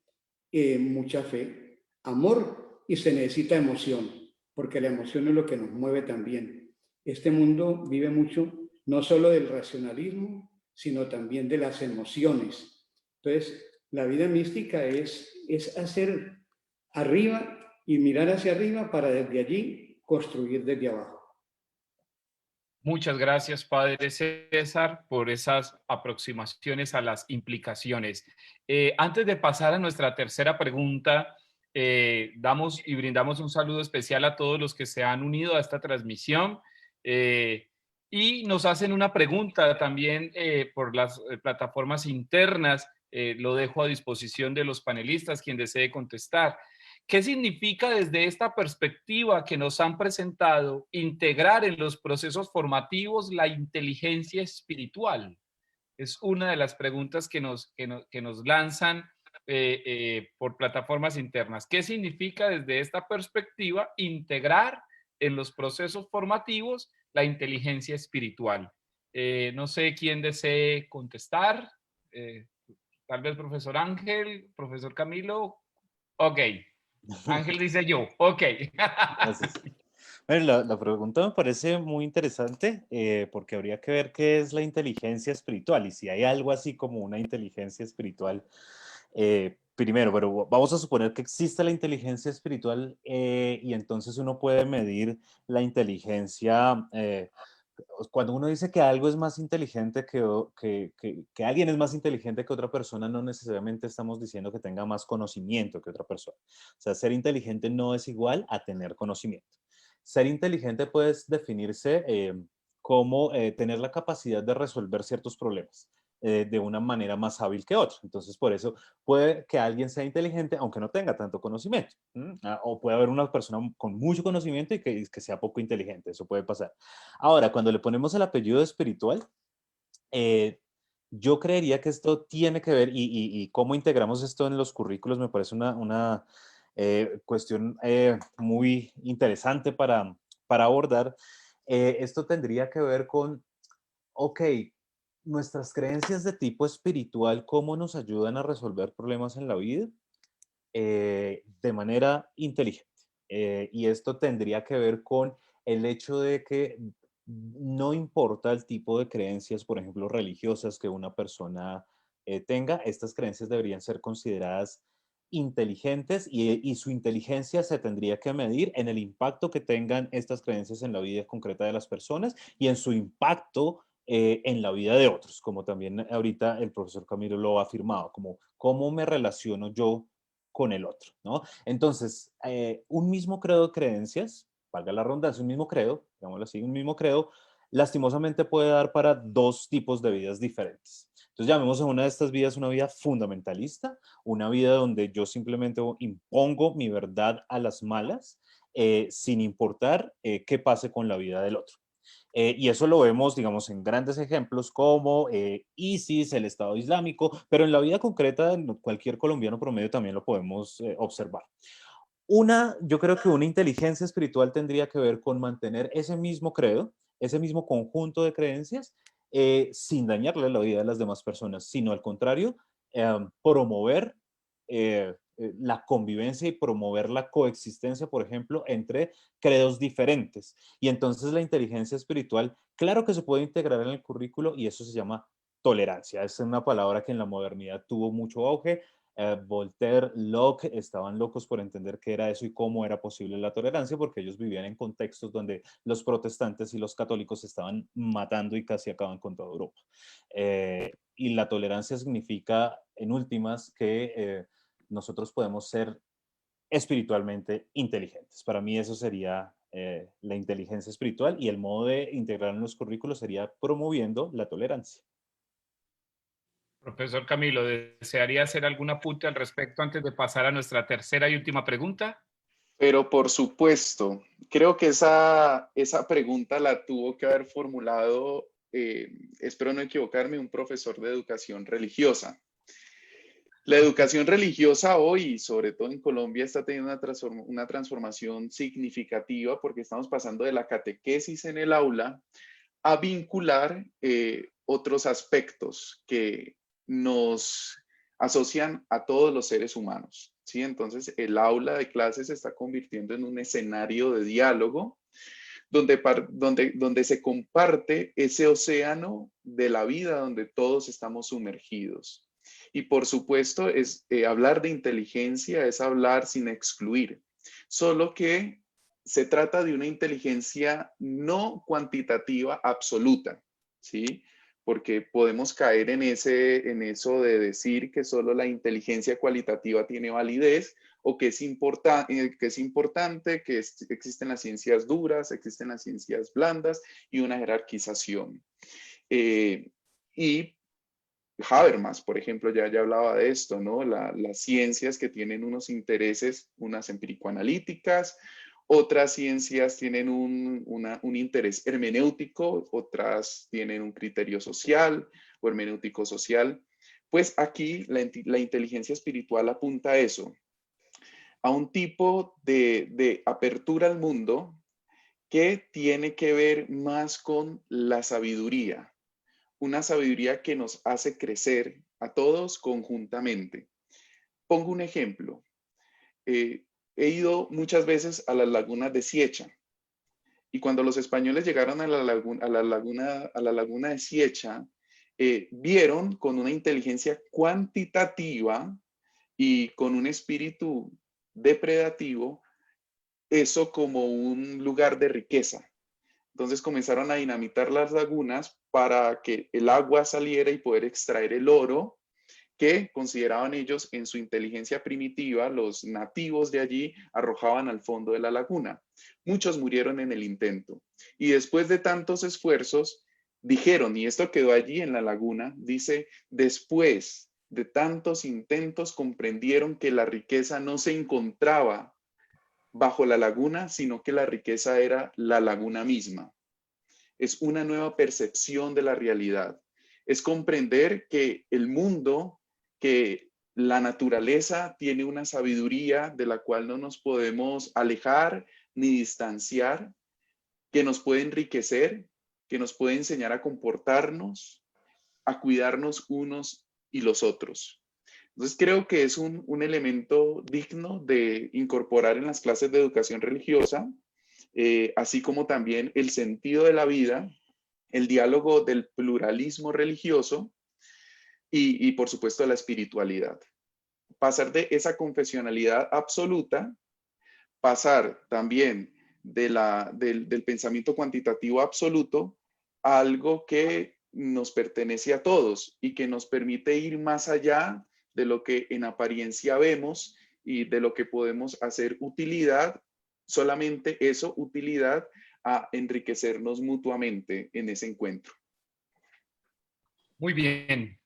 mucha fe. Amor y se necesita emoción, porque la emoción es lo que nos mueve también. Este mundo vive mucho, no solo del racionalismo, sino también de las emociones. Entonces, la vida mística es hacer arriba y mirar hacia arriba para desde allí construir desde abajo. Muchas gracias, Padre César, por esas aproximaciones a las implicaciones. Antes de pasar a nuestra tercera pregunta, damos y brindamos un saludo especial a todos los que se han unido a esta transmisión y nos hacen una pregunta también por las plataformas internas. Lo dejo a disposición de los panelistas, quien desee contestar. ¿Qué significa desde esta perspectiva que nos han presentado integrar en los procesos formativos la inteligencia espiritual? Es una de las preguntas que nos lanzan por plataformas internas. ¿Qué significa desde esta perspectiva integrar en los procesos formativos la inteligencia espiritual? No sé quién desee contestar. Tal vez profesor Ángel, profesor Camilo. Ok. Ángel dice yo, ok. Gracias. Bueno, la pregunta me parece muy interesante porque habría que ver qué es la inteligencia espiritual y si hay algo así como una inteligencia espiritual. Primero, pero vamos a suponer que existe la inteligencia espiritual y entonces uno puede medir la inteligencia. Cuando uno dice que algo es más inteligente que alguien es más inteligente que otra persona, no necesariamente estamos diciendo que tenga más conocimiento que otra persona. O sea, ser inteligente no es igual a tener conocimiento. Ser inteligente puede definirse como tener la capacidad de resolver ciertos problemas de una manera más hábil que otra. Entonces, por eso puede que alguien sea inteligente aunque no tenga tanto conocimiento. O puede haber una persona con mucho conocimiento y que sea poco inteligente. Eso puede pasar. Ahora, cuando le ponemos el apellido espiritual, yo creería que esto tiene que ver y cómo integramos esto en los currículos me parece una cuestión muy interesante para abordar. Esto tendría que ver con, ok, nuestras creencias de tipo espiritual, ¿cómo nos ayudan a resolver problemas en la vida de manera inteligente? Y esto tendría que ver con el hecho de que no importa el tipo de creencias, por ejemplo, religiosas que una persona tenga, estas creencias deberían ser consideradas inteligentes y su inteligencia se tendría que medir en el impacto que tengan estas creencias en la vida concreta de las personas y en su impacto en la vida de otros, como también ahorita el profesor Camilo lo ha afirmado, como cómo me relaciono yo con el otro, ¿no? Entonces, un mismo credo de creencias, valga la redundancia, un mismo credo, digámoslo así, un mismo credo, lastimosamente puede dar para dos tipos de vidas diferentes. Entonces, llamemos a una de estas vidas una vida fundamentalista, una vida donde yo simplemente impongo mi verdad a las malas, sin importar qué pase con la vida del otro. Y eso lo vemos, digamos, en grandes ejemplos como ISIS, el Estado Islámico, pero en la vida concreta, en cualquier colombiano promedio también lo podemos observar. Yo creo que una inteligencia espiritual tendría que ver con mantener ese mismo credo, ese mismo conjunto de creencias, sin dañarle la vida a las demás personas, sino al contrario, promover la convivencia y promover la coexistencia, por ejemplo, entre credos diferentes. Y entonces la inteligencia espiritual, claro que se puede integrar en el currículo y eso se llama tolerancia. Es una palabra que en la modernidad tuvo mucho auge. Voltaire, Locke estaban locos por entender qué era eso y cómo era posible la tolerancia, porque ellos vivían en contextos donde los protestantes y los católicos estaban matando y casi acaban con toda Europa. Y la tolerancia significa, en últimas, que nosotros podemos ser espiritualmente inteligentes. Para mí eso sería la inteligencia espiritual y el modo de integrar en los currículos sería promoviendo la tolerancia. Profesor Camilo, ¿desearía hacer algún apunte al respecto antes de pasar a nuestra tercera y última pregunta? Pero por supuesto, creo que esa pregunta la tuvo que haber formulado, espero no equivocarme, un profesor de educación religiosa. La educación religiosa hoy, sobre todo en Colombia, está teniendo una transformación significativa porque estamos pasando de la catequesis en el aula a vincular otros aspectos que nos asocian a todos los seres humanos, ¿sí? Entonces, el aula de clases se está convirtiendo en un escenario de diálogo donde se comparte ese océano de la vida donde todos estamos sumergidos. Y por supuesto, hablar de inteligencia es hablar sin excluir, solo que se trata de una inteligencia no cuantitativa absoluta, ¿sí? Porque podemos caer en eso de decir que solo la inteligencia cualitativa tiene validez o que es importante, que existen las ciencias duras, existen las ciencias blandas y una jerarquización. Y Habermas, por ejemplo, ya hablaba de esto, ¿no? Las ciencias que tienen unos intereses, unas empírico-analíticas, otras ciencias tienen un interés hermenéutico, otras tienen un criterio social o hermenéutico social. Pues aquí la inteligencia espiritual apunta a eso, a un tipo de apertura al mundo que tiene que ver más con la sabiduría, una sabiduría que nos hace crecer a todos conjuntamente. Pongo un ejemplo. He ido muchas veces a las lagunas de Siecha y cuando los españoles llegaron a la laguna de Siecha, vieron con una inteligencia cuantitativa y con un espíritu depredativo eso como un lugar de riqueza. Entonces comenzaron a dinamitar las lagunas para que el agua saliera y poder extraer el oro que consideraban ellos en su inteligencia primitiva, los nativos de allí arrojaban al fondo de la laguna. Muchos murieron en el intento. Y después de tantos esfuerzos, dijeron, y esto quedó allí en la laguna, dice, después de tantos intentos comprendieron que la riqueza no se encontraba bajo la laguna, sino que la riqueza era la laguna misma. Es una nueva percepción de la realidad. Es comprender que el mundo, que la naturaleza tiene una sabiduría de la cual no nos podemos alejar ni distanciar, que nos puede enriquecer, que nos puede enseñar a comportarnos, a cuidarnos unos y los otros. Entonces creo que es un elemento digno de incorporar en las clases de educación religiosa, así como también el sentido de la vida, el diálogo del pluralismo religioso y por supuesto la espiritualidad. Pasar de esa confesionalidad absoluta, pasar también del pensamiento cuantitativo absoluto a algo que nos pertenece a todos y que nos permite ir más allá de lo que en apariencia vemos y de lo que podemos hacer utilidad, solamente eso, utilidad, a enriquecernos mutuamente en ese encuentro. Muy bien.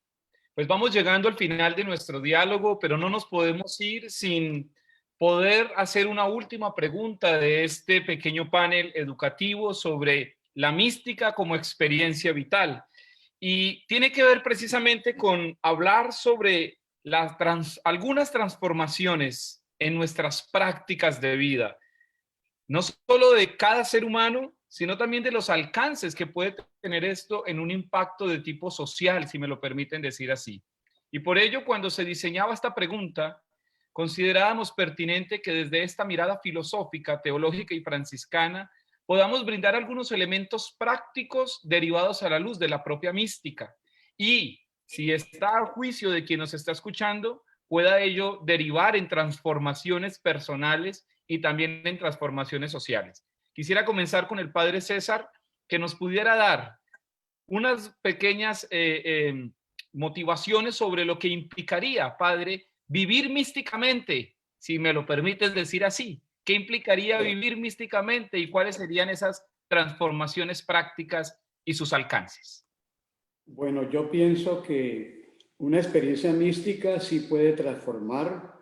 Pues vamos llegando al final de nuestro diálogo, pero no nos podemos ir sin poder hacer una última pregunta de este pequeño panel educativo sobre la mística como experiencia vital. Y tiene que ver precisamente con hablar sobre algunas transformaciones en nuestras prácticas de vida, no solo de cada ser humano, sino también de los alcances que puede tener esto en un impacto de tipo social, si me lo permiten decir así. Y por ello, cuando se diseñaba esta pregunta, considerábamos pertinente que desde esta mirada filosófica, teológica y franciscana podamos brindar algunos elementos prácticos derivados a la luz de la propia mística. Y si está a juicio de quien nos está escuchando, pueda ello derivar en transformaciones personales y también en transformaciones sociales. Quisiera comenzar con el padre César, que nos pudiera dar unas pequeñas motivaciones sobre lo que implicaría, padre, vivir místicamente, si me lo permites decir así. ¿Qué implicaría vivir místicamente y cuáles serían esas transformaciones prácticas y sus alcances? Bueno, yo pienso que una experiencia mística sí puede transformar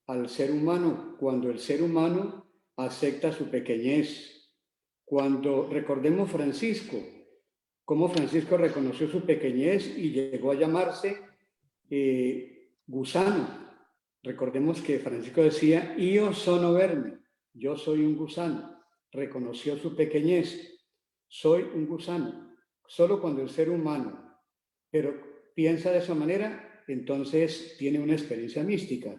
al ser humano cuando el ser humano acepta su pequeñez. Cuando recordemos Francisco, cómo Francisco reconoció su pequeñez y llegó a llamarse gusano. Recordemos que Francisco decía, io sono verme, yo soy un gusano. Reconoció su pequeñez, soy un gusano. Solo cuando el ser humano, pero piensa de esa manera, entonces tiene una experiencia mística.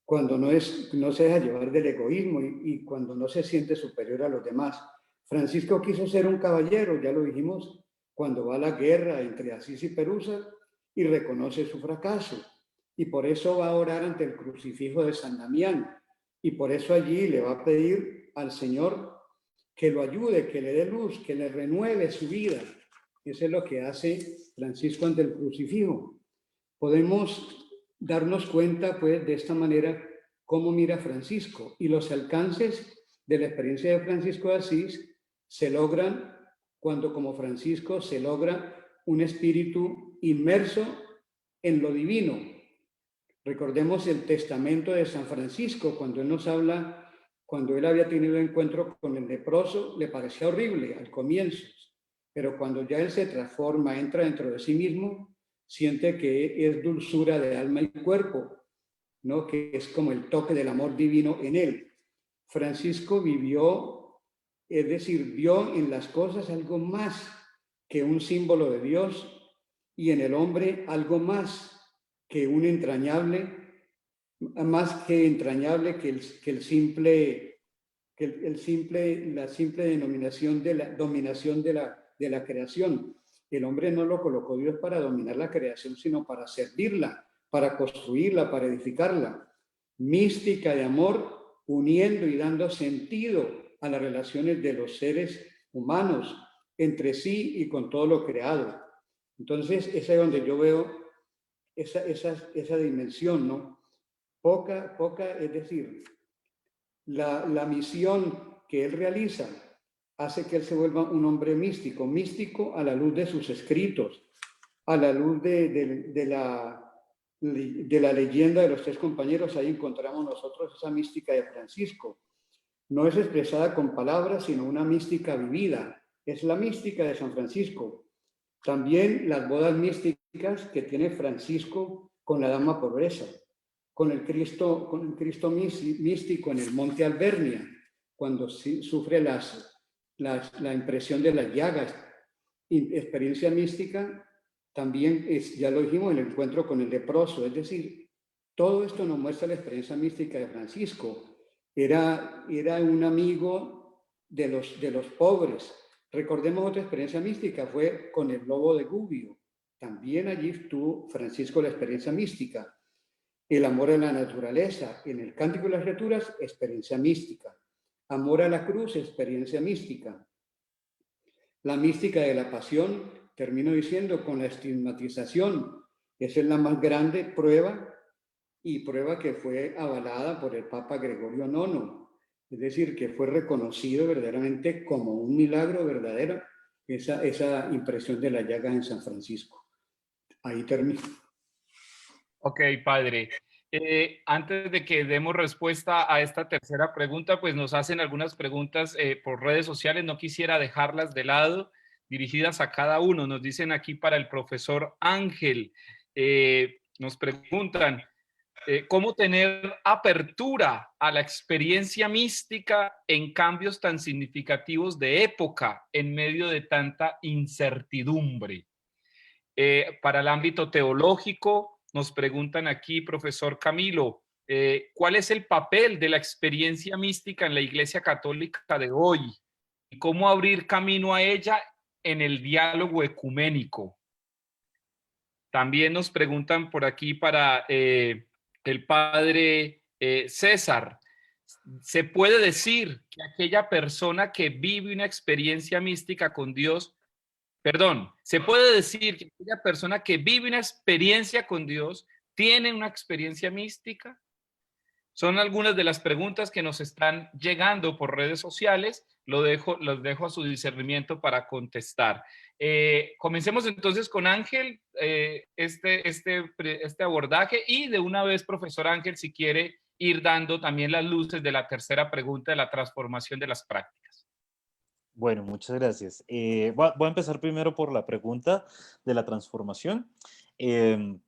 Cuando no se deja llevar del egoísmo y cuando no se siente superior a los demás. Francisco quiso ser un caballero, ya lo dijimos, cuando va a la guerra entre Asís y Perusa y reconoce su fracaso. Y por eso va a orar ante el crucifijo de San Damián. Y por eso allí le va a pedir al Señor que lo ayude, que le dé luz, que le renueve su vida. Eso es lo que hace Francisco ante el crucifijo. Podemos darnos cuenta, pues, de esta manera, cómo mira Francisco. Y los alcances de la experiencia de Francisco de Asís se logran cuando, como Francisco, se logra un espíritu inmerso en lo divino. Recordemos el testamento de San Francisco, cuando él nos habla, cuando él había tenido encuentro con el leproso, le parecía horrible al comienzo, pero cuando ya él se transforma, entra dentro de sí mismo, siente que es dulzura de alma y cuerpo, ¿no? Que es como el toque del amor divino en él. Francisco vivió, es decir, vio en las cosas algo más que un símbolo de Dios y en el hombre algo más que un entrañable, más que entrañable que la simple denominación de la dominación de la creación. El hombre no lo colocó Dios para dominar la creación, sino para servirla, para construirla, para edificarla. Mística de amor, uniendo y dando sentido a las relaciones de los seres humanos entre sí y con todo lo creado. Entonces, esa es donde yo veo esa dimensión, ¿no? Poca, es decir, la misión que él realiza hace que él se vuelva un hombre místico, místico a la luz de sus escritos, a la luz de la leyenda de los tres compañeros. Ahí encontramos nosotros esa mística de Francisco. No es expresada con palabras, sino una mística vivida. Es la mística de San Francisco. También las bodas místicas que tiene Francisco con la Dama Pobreza, con el Cristo místico en el Monte Albernia, cuando sufre la impresión de las llagas. Experiencia mística también ya lo dijimos, el encuentro con el leproso. Es decir, todo esto nos muestra la experiencia mística de Francisco. Era un amigo de los pobres. Recordemos otra experiencia mística, fue con el lobo de Gubbio. También allí tuvo Francisco la experiencia mística. El amor a la naturaleza, en el Cántico de las Criaturas, experiencia mística. Amor a la cruz, experiencia mística. La mística de la pasión, termino diciendo, con la estigmatización. Esa es la más grande prueba, y prueba que fue avalada por el Papa Gregorio IX. Es decir, que fue reconocido verdaderamente como un milagro verdadero esa impresión de la llaga en San Francisco. Ahí termino. Ok, padre. Antes de que demos respuesta a esta tercera pregunta, pues nos hacen algunas preguntas por redes sociales. No quisiera dejarlas de lado, dirigidas a cada uno. Nos dicen aquí para el profesor Ángel. Nos preguntan, ¿cómo tener apertura a la experiencia mística en cambios tan significativos de época en medio de tanta incertidumbre? Para el ámbito teológico, nos preguntan aquí, profesor Camilo, ¿cuál es el papel de la experiencia mística en la Iglesia Católica de hoy? ¿Y cómo abrir camino a ella en el diálogo ecuménico? También nos preguntan por aquí para el padre César. ¿Se puede decir que aquella persona que vive una experiencia mística con Dios, se puede decir que aquella persona que vive una experiencia con Dios tiene una experiencia mística? Son algunas de las preguntas que nos están llegando por redes sociales. Los dejo a su discernimiento para contestar. Comencemos entonces con Ángel, este abordaje, y de una vez, profesor Ángel, si quiere, ir dando también las luces de la tercera pregunta de la transformación de las prácticas. Bueno, muchas gracias. Voy a empezar primero por la pregunta de la transformación. Em,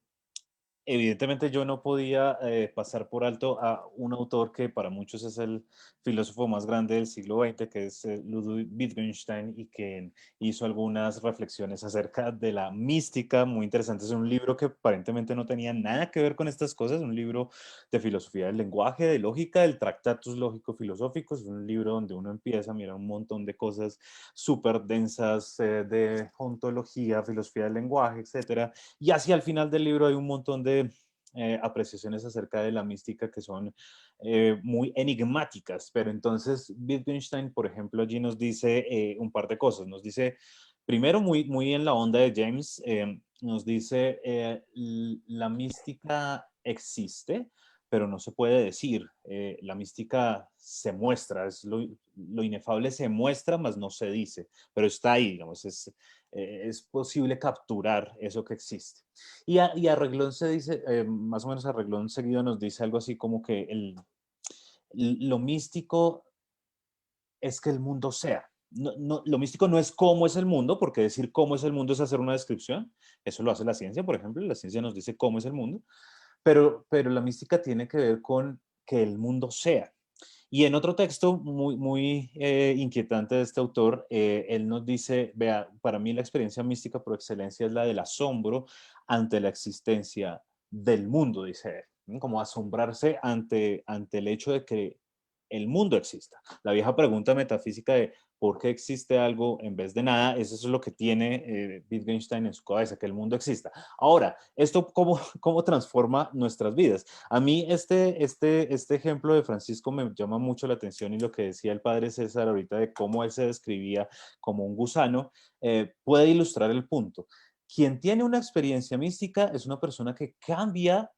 Evidentemente yo no podía pasar por alto a un autor que para muchos es el filósofo más grande del siglo XX, que es Ludwig Wittgenstein, y que hizo algunas reflexiones acerca de la mística muy interesantes. Es un libro que aparentemente no tenía nada que ver con estas cosas, un libro de filosofía del lenguaje, de lógica, del Tractatus Lógico-Filosóficos, es un libro donde uno empieza a mirar un montón de cosas súper densas de ontología, filosofía del lenguaje, etcétera, y hacia el final del libro hay un montón de apreciaciones acerca de la mística que son muy enigmáticas, pero entonces Wittgenstein, por ejemplo, allí nos dice un par de cosas. Nos dice, primero, muy en la onda de James, nos dice, la mística existe, pero no se puede decir. La mística se muestra, lo inefable se muestra, mas no se dice, pero está ahí, digamos, es posible capturar eso que existe. Y a Reglón se dice, más o menos a Reglón seguido nos dice algo así como que lo místico es que el mundo sea. Lo místico no es cómo es el mundo, porque decir cómo es el mundo es hacer una descripción. Eso lo hace la ciencia, por ejemplo. La ciencia nos dice cómo es el mundo. Pero la mística tiene que ver con que el mundo sea. Y en otro texto muy inquietante de este autor, él nos dice, vea, para mí la experiencia mística por excelencia es la del asombro ante la existencia del mundo, dice él, ¿no? Como asombrarse ante el hecho de que el mundo exista. La vieja pregunta metafísica de por qué existe algo en vez de nada, eso es lo que tiene Wittgenstein en su cabeza, que el mundo exista. Ahora, ¿esto cómo transforma nuestras vidas? A mí este ejemplo de Francisco me llama mucho la atención, y lo que decía el padre César ahorita de cómo él se describía como un gusano, puede ilustrar el punto. Quien tiene una experiencia mística es una persona que cambia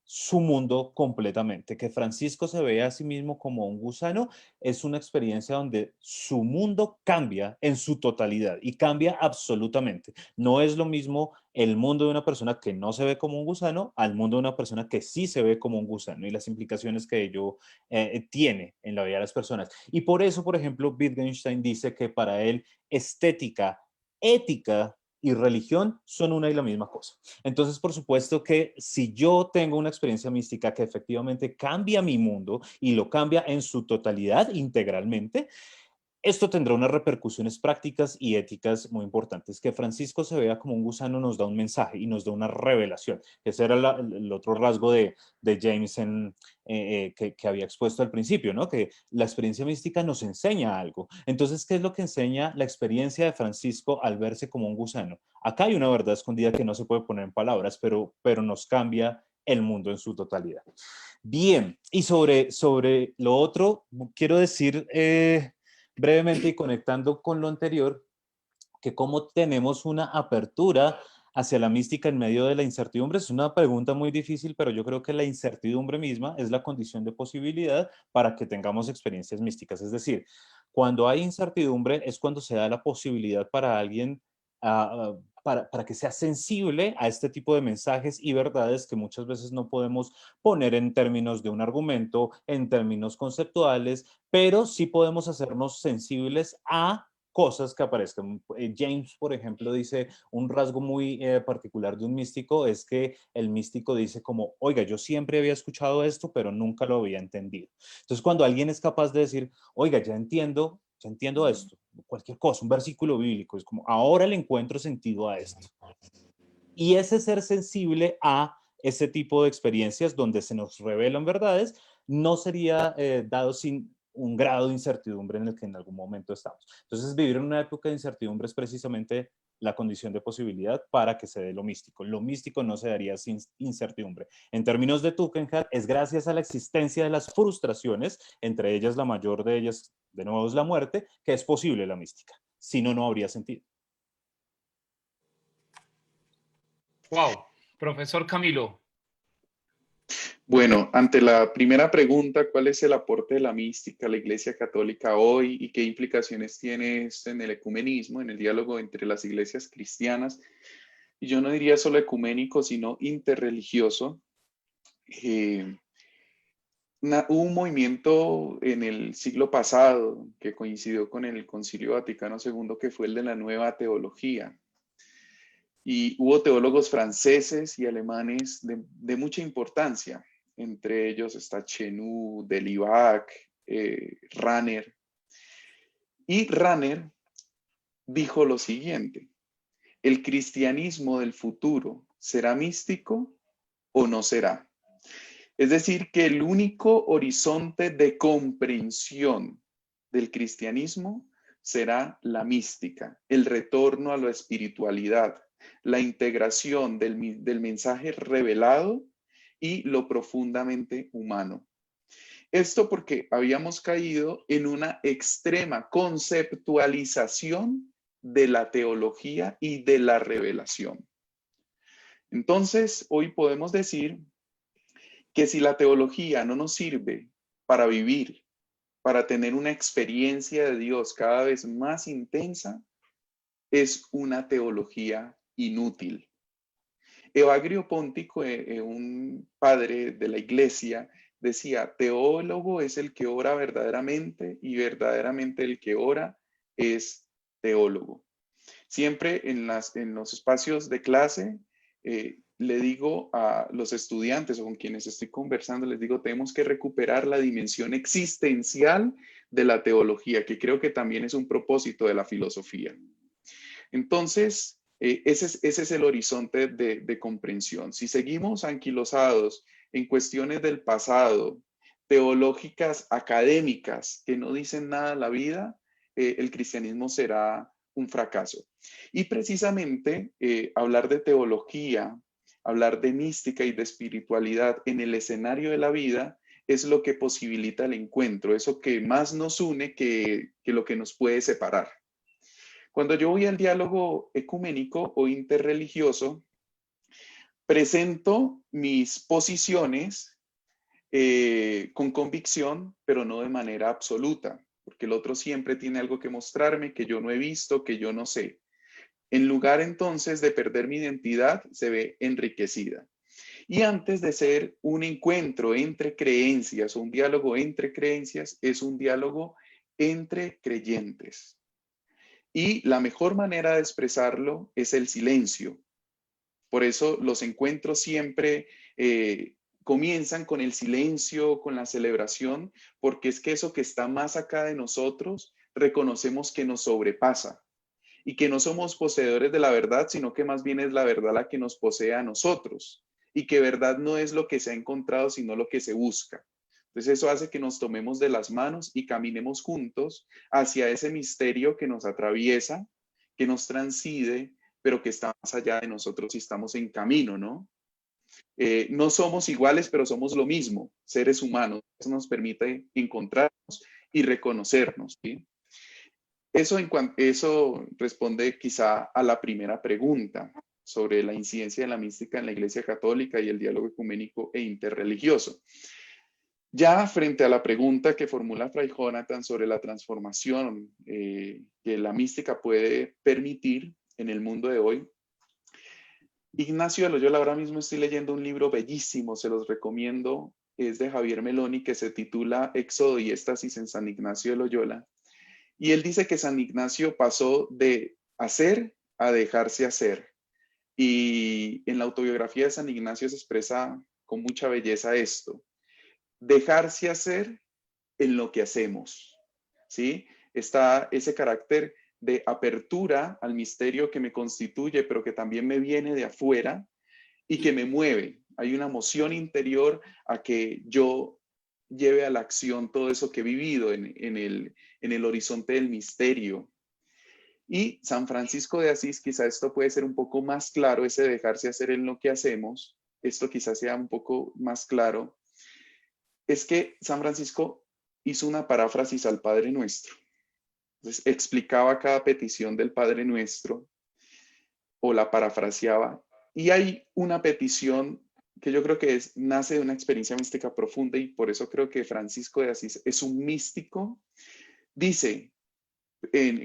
su mundo completamente. Que Francisco se vea a sí mismo como un gusano es una experiencia donde su mundo cambia en su totalidad y cambia absolutamente. No es lo mismo el mundo de una persona que no se ve como un gusano al mundo de una persona que sí se ve como un gusano, y las implicaciones que ello tiene en la vida de las personas. Y por eso, por ejemplo, Wittgenstein dice que para él estética, ética y religión son una y la misma cosa. Entonces, por supuesto que si yo tengo una experiencia mística que efectivamente cambia mi mundo y lo cambia en su totalidad, integralmente, esto tendrá unas repercusiones prácticas y éticas muy importantes. Que Francisco se vea como un gusano nos da un mensaje y nos da una revelación. Ese era el otro rasgo de James que había expuesto al principio, ¿no? Que la experiencia mística nos enseña algo. Entonces, ¿qué es lo que enseña la experiencia de Francisco al verse como un gusano? Acá hay una verdad escondida que no se puede poner en palabras, pero nos cambia el mundo en su totalidad. Bien, y sobre lo otro, quiero decir brevemente y conectando con lo anterior, que cómo tenemos una apertura hacia la mística en medio de la incertidumbre. Es una pregunta muy difícil, pero yo creo que la incertidumbre misma es la condición de posibilidad para que tengamos experiencias místicas. Es decir, cuando hay incertidumbre es cuando se da la posibilidad para alguien para que sea sensible a este tipo de mensajes y verdades que muchas veces no podemos poner en términos de un argumento, en términos conceptuales, pero sí podemos hacernos sensibles a cosas que aparezcan. James, por ejemplo, dice un rasgo muy particular de un místico es que el místico dice como, oiga, yo siempre había escuchado esto, pero nunca lo había entendido. Entonces, cuando alguien es capaz de decir, oiga, ya entiendo esto, cualquier cosa, un versículo bíblico, es como, ahora le encuentro sentido a esto. Y ese ser sensible a ese tipo de experiencias donde se nos revelan verdades no sería dado sin un grado de incertidumbre en el que en algún momento estamos. Entonces, vivir en una época de incertidumbre es precisamente la condición de posibilidad para que se dé lo místico. Lo místico no se daría sin incertidumbre. En términos de Tugendhat, es gracias a la existencia de las frustraciones, entre ellas la mayor de ellas, de nuevo, es la muerte, que es posible la mística. Si no, no habría sentido. Wow, profesor Camilo. Bueno, ante la primera pregunta, ¿cuál es el aporte de la mística a la Iglesia Católica hoy y qué implicaciones tiene esto en el ecumenismo, en el diálogo entre las iglesias cristianas? Y yo no diría solo ecuménico, sino interreligioso. hubo un movimiento en el siglo pasado que coincidió con el Concilio Vaticano II, que fue el de la Nueva Teología. Y hubo teólogos franceses y alemanes de mucha importancia. Entre ellos está Chenu, Delibac, Rahner. Y Rahner dijo lo siguiente: ¿el cristianismo del futuro será místico o no será? Es decir, que el único horizonte de comprensión del cristianismo será la mística, el retorno a la espiritualidad, la integración del mensaje revelado y lo profundamente humano. Esto porque habíamos caído en una extrema conceptualización de la teología y de la revelación. Entonces, hoy podemos decir que si la teología no nos sirve para vivir, para tener una experiencia de Dios cada vez más intensa, es una teología inútil. Evagrio Póntico, un padre de la iglesia, decía: teólogo es el que ora verdaderamente y verdaderamente el que ora es teólogo. Siempre en los espacios de clase le digo a los estudiantes o con quienes estoy conversando, les digo, tenemos que recuperar la dimensión existencial de la teología, que creo que también es un propósito de la filosofía. Entonces, ese es el horizonte de comprensión. Si seguimos anquilosados en cuestiones del pasado, teológicas, académicas, que no dicen nada a la vida, el cristianismo será un fracaso. Y precisamente hablar de teología, hablar de mística y de espiritualidad en el escenario de la vida es lo que posibilita el encuentro, eso que más nos une que lo que nos puede separar. Cuando yo voy al diálogo ecuménico o interreligioso, presento mis posiciones con convicción, pero no de manera absoluta, porque el otro siempre tiene algo que mostrarme que yo no he visto, que yo no sé. En lugar entonces de perder mi identidad, se ve enriquecida. Y antes de ser un encuentro entre creencias o un diálogo entre creencias, es un diálogo entre creyentes. Y la mejor manera de expresarlo es el silencio. Por eso los encuentros siempre comienzan con el silencio, con la celebración, porque es que eso que está más acá de nosotros, reconocemos que nos sobrepasa y que no somos poseedores de la verdad, sino que más bien es la verdad la que nos posee a nosotros y que verdad no es lo que se ha encontrado, sino lo que se busca. Entonces eso hace que nos tomemos de las manos y caminemos juntos hacia ese misterio que nos atraviesa, que nos transcende, pero que está más allá de nosotros y estamos en camino, ¿no? No somos iguales, pero somos lo mismo, seres humanos. Eso nos permite encontrarnos y reconocernos, ¿sí? Eso responde quizá a la primera pregunta sobre la incidencia de la mística en la Iglesia Católica y el diálogo ecuménico e interreligioso. Ya frente a la pregunta que formula Fray Jonathan sobre la transformación que la mística puede permitir en el mundo de hoy, Ignacio de Loyola, ahora mismo estoy leyendo un libro bellísimo, se los recomiendo, es de Javier Meloni, que se titula Éxodo y Éxtasis en San Ignacio de Loyola. Y él dice que San Ignacio pasó de hacer a dejarse hacer. Y en la autobiografía de San Ignacio se expresa con mucha belleza esto: dejarse hacer en lo que hacemos, ¿sí? Está ese carácter de apertura al misterio que me constituye, pero que también me viene de afuera y que me mueve. Hay una moción interior a que yo lleve a la acción todo eso que he vivido en el horizonte del misterio. Y San Francisco de Asís, quizá esto puede ser un poco más claro, ese dejarse hacer en lo que hacemos, esto quizás sea un poco más claro, es que San Francisco hizo una paráfrasis al Padre Nuestro. Entonces explicaba cada petición del Padre Nuestro o la parafraseaba. Y hay una petición que yo creo que nace de una experiencia mística profunda y por eso creo que Francisco de Asís es un místico. Dice,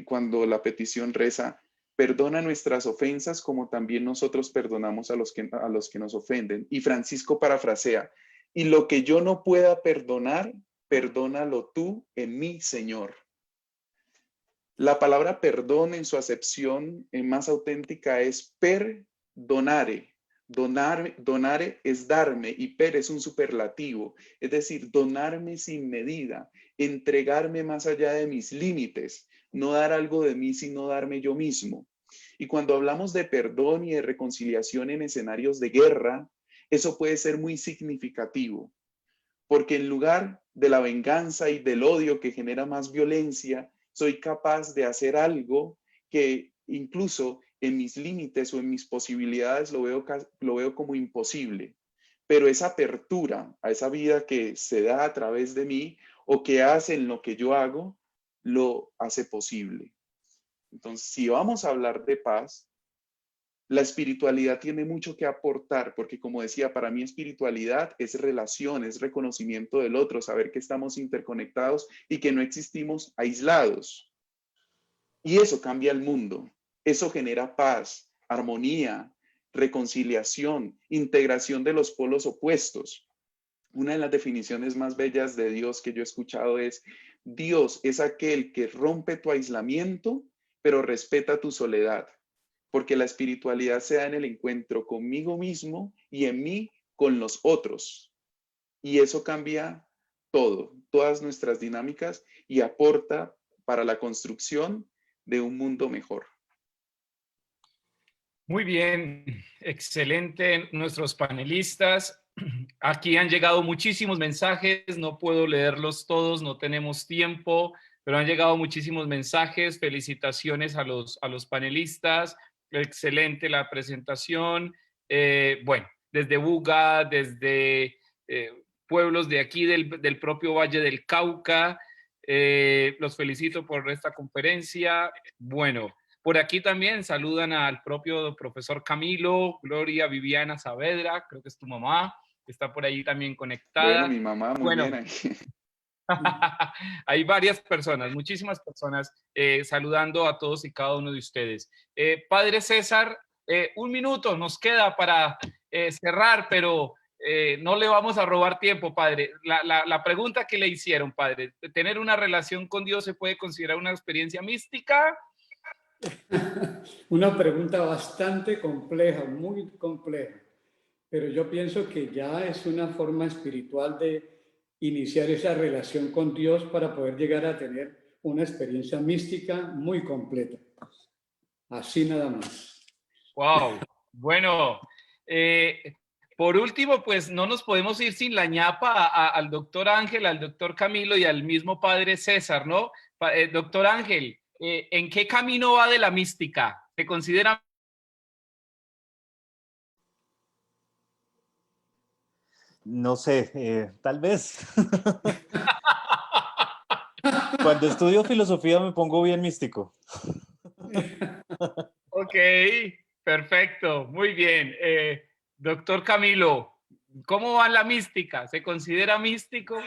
cuando la petición reza: perdona nuestras ofensas como también nosotros perdonamos a los que nos ofenden. Y Francisco parafrasea: Y lo que yo no pueda perdonar, perdónalo tú en mí, Señor. La palabra perdón en su acepción más auténtica es perdonare. Donare es darme y es un superlativo, es decir, donarme sin medida, entregarme más allá de mis límites, no dar algo de mí, sino darme yo mismo. Y cuando hablamos de perdón y de reconciliación en escenarios de guerra, eso puede ser muy significativo, porque en lugar de la venganza y del odio que genera más violencia, soy capaz de hacer algo que incluso en mis límites o en mis posibilidades lo veo como imposible. Pero esa apertura a esa vida que se da a través de mí o que hace en lo que yo hago, lo hace posible. Entonces, si vamos a hablar de paz, la espiritualidad tiene mucho que aportar, porque como decía, para mí espiritualidad es relación, es reconocimiento del otro, saber que estamos interconectados y que no existimos aislados. Y eso cambia el mundo, eso genera paz, armonía, reconciliación, integración de los polos opuestos. Una de las definiciones más bellas de Dios que yo he escuchado es: Dios es aquel que rompe tu aislamiento, pero respeta tu soledad. Porque la espiritualidad se da en el encuentro conmigo mismo y en mí con los otros. Y eso cambia todo, todas nuestras dinámicas y aporta para la construcción de un mundo mejor. Muy bien, excelente nuestros panelistas. Aquí han llegado muchísimos mensajes, no puedo leerlos todos, no tenemos tiempo, pero han llegado muchísimos mensajes. Felicitaciones a los panelistas. Excelente la presentación. Bueno, desde Buga, desde pueblos de aquí del propio Valle del Cauca. Los felicito por esta conferencia. Bueno, por aquí también saludan al propio profesor Camilo, Gloria Viviana Saavedra, creo que es tu mamá, que está por ahí también conectada. Bueno, mi mamá, muy bien. Hay varias personas, muchísimas personas saludando a todos y cada uno de ustedes. Padre César, un minuto nos queda para cerrar, pero no le vamos a robar tiempo, padre. La pregunta que le hicieron, padre, ¿tener una relación con Dios se puede considerar una experiencia mística? Una pregunta bastante compleja, muy compleja, pero yo pienso que ya es una forma espiritual de iniciar esa relación con Dios para poder llegar a tener una experiencia mística muy completa. Así nada más. Wow, bueno, por último, pues no nos podemos ir sin la ñapa al doctor Ángel, al doctor Camilo y al mismo padre César, ¿no? Doctor Ángel, ¿en qué camino va de la mística? ¿Se considera? No sé, tal vez. Cuando estudio filosofía me pongo bien místico. Ok, perfecto, muy bien. Doctor Camilo, ¿cómo va la mística? ¿Se considera místico?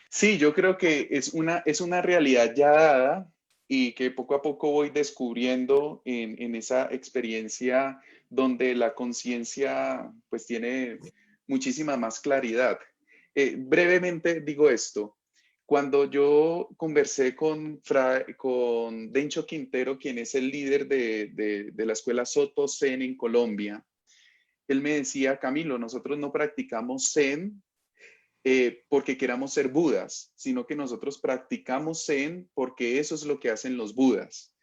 Sí, yo creo que es una realidad ya dada y que poco a poco voy descubriendo en esa experiencia donde la conciencia pues tiene muchísima más claridad. Brevemente digo esto. Cuando yo conversé con Dencho Quintero, quien es el líder de la escuela Soto Zen en Colombia, él me decía: Camilo, nosotros no practicamos Zen porque queramos ser budas, sino que nosotros practicamos Zen porque eso es lo que hacen los budas.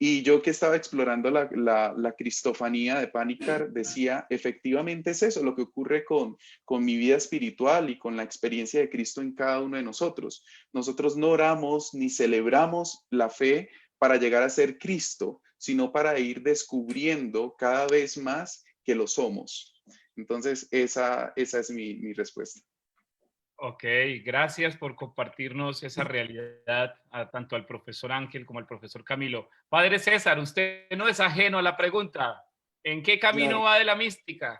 Y yo que estaba explorando la cristofanía de Panikkar, decía, efectivamente es eso lo que ocurre con mi vida espiritual y con la experiencia de Cristo en cada uno de nosotros. Nosotros no oramos ni celebramos la fe para llegar a ser Cristo, sino para ir descubriendo cada vez más que lo somos. Entonces, esa es mi respuesta. Ok, gracias por compartirnos esa realidad tanto al profesor Ángel como al profesor Camilo. Padre César, usted no es ajeno a la pregunta. ¿En qué camino Claro. va de la mística?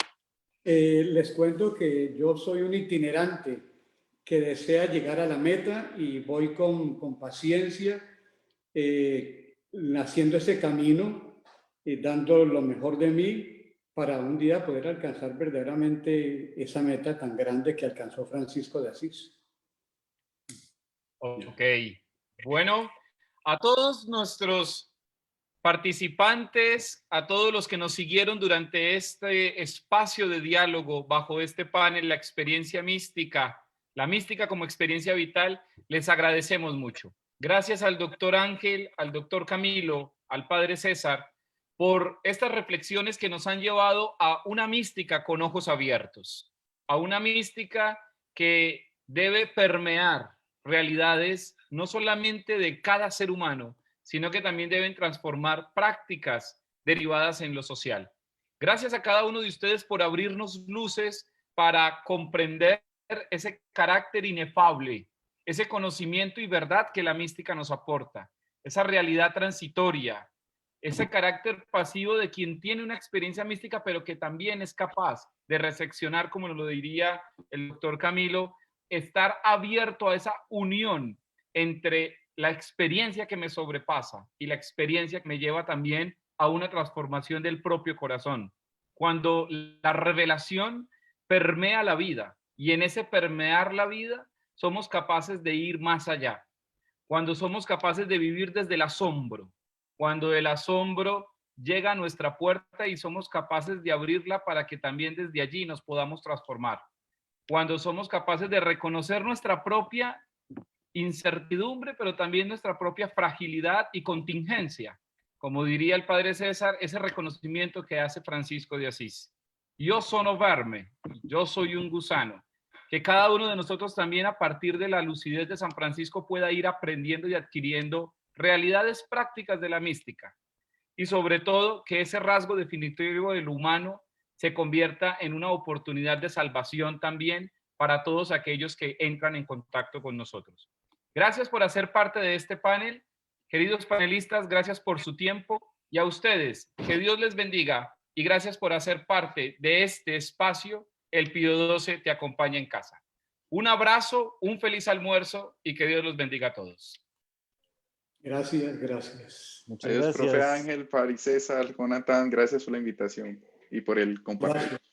Les cuento que yo soy un itinerante que desea llegar a la meta y voy con paciencia, haciendo ese camino, dando lo mejor de mí para un día poder alcanzar verdaderamente esa meta tan grande que alcanzó Francisco de Asís. Ok, bueno, a todos nuestros participantes, a todos los que nos siguieron durante este espacio de diálogo bajo este panel, la experiencia mística, la mística como experiencia vital, les agradecemos mucho. Gracias al doctor Ángel, al doctor Camilo, al padre César, por estas reflexiones que nos han llevado a una mística con ojos abiertos, a una mística que debe permear realidades no solamente de cada ser humano, sino que también deben transformar prácticas derivadas en lo social. Gracias a cada uno de ustedes por abrirnos luces para comprender ese carácter inefable, ese conocimiento y verdad que la mística nos aporta, esa realidad transitoria, ese carácter pasivo de quien tiene una experiencia mística, pero que también es capaz de reseccionar, como nos lo diría el doctor Camilo, estar abierto a esa unión entre la experiencia que me sobrepasa y la experiencia que me lleva también a una transformación del propio corazón. Cuando la revelación permea la vida y en ese permear la vida somos capaces de ir más allá. Cuando somos capaces de vivir desde el asombro, cuando el asombro llega a nuestra puerta y somos capaces de abrirla para que también desde allí nos podamos transformar. Cuando somos capaces de reconocer nuestra propia incertidumbre, pero también nuestra propia fragilidad y contingencia. Como diría el padre César, ese reconocimiento que hace Francisco de Asís. Yo sono verme, yo soy un gusano. Que cada uno de nosotros también a partir de la lucidez de San Francisco pueda ir aprendiendo y adquiriendo realidades prácticas de la mística. Y sobre todo que ese rasgo definitivo del humano se convierta en una oportunidad de salvación también para todos aquellos que entran en contacto con nosotros. Gracias por hacer parte de este panel. Queridos panelistas, gracias por su tiempo y a ustedes, que Dios les bendiga y gracias por hacer parte de este espacio. El Pío XII te acompaña en casa. Un abrazo, un feliz almuerzo y que Dios los bendiga a todos. Gracias, gracias. Muchas Adiós, gracias. profe Ángel, Fari César, Jonathan, gracias por la invitación y por el compartir. Gracias.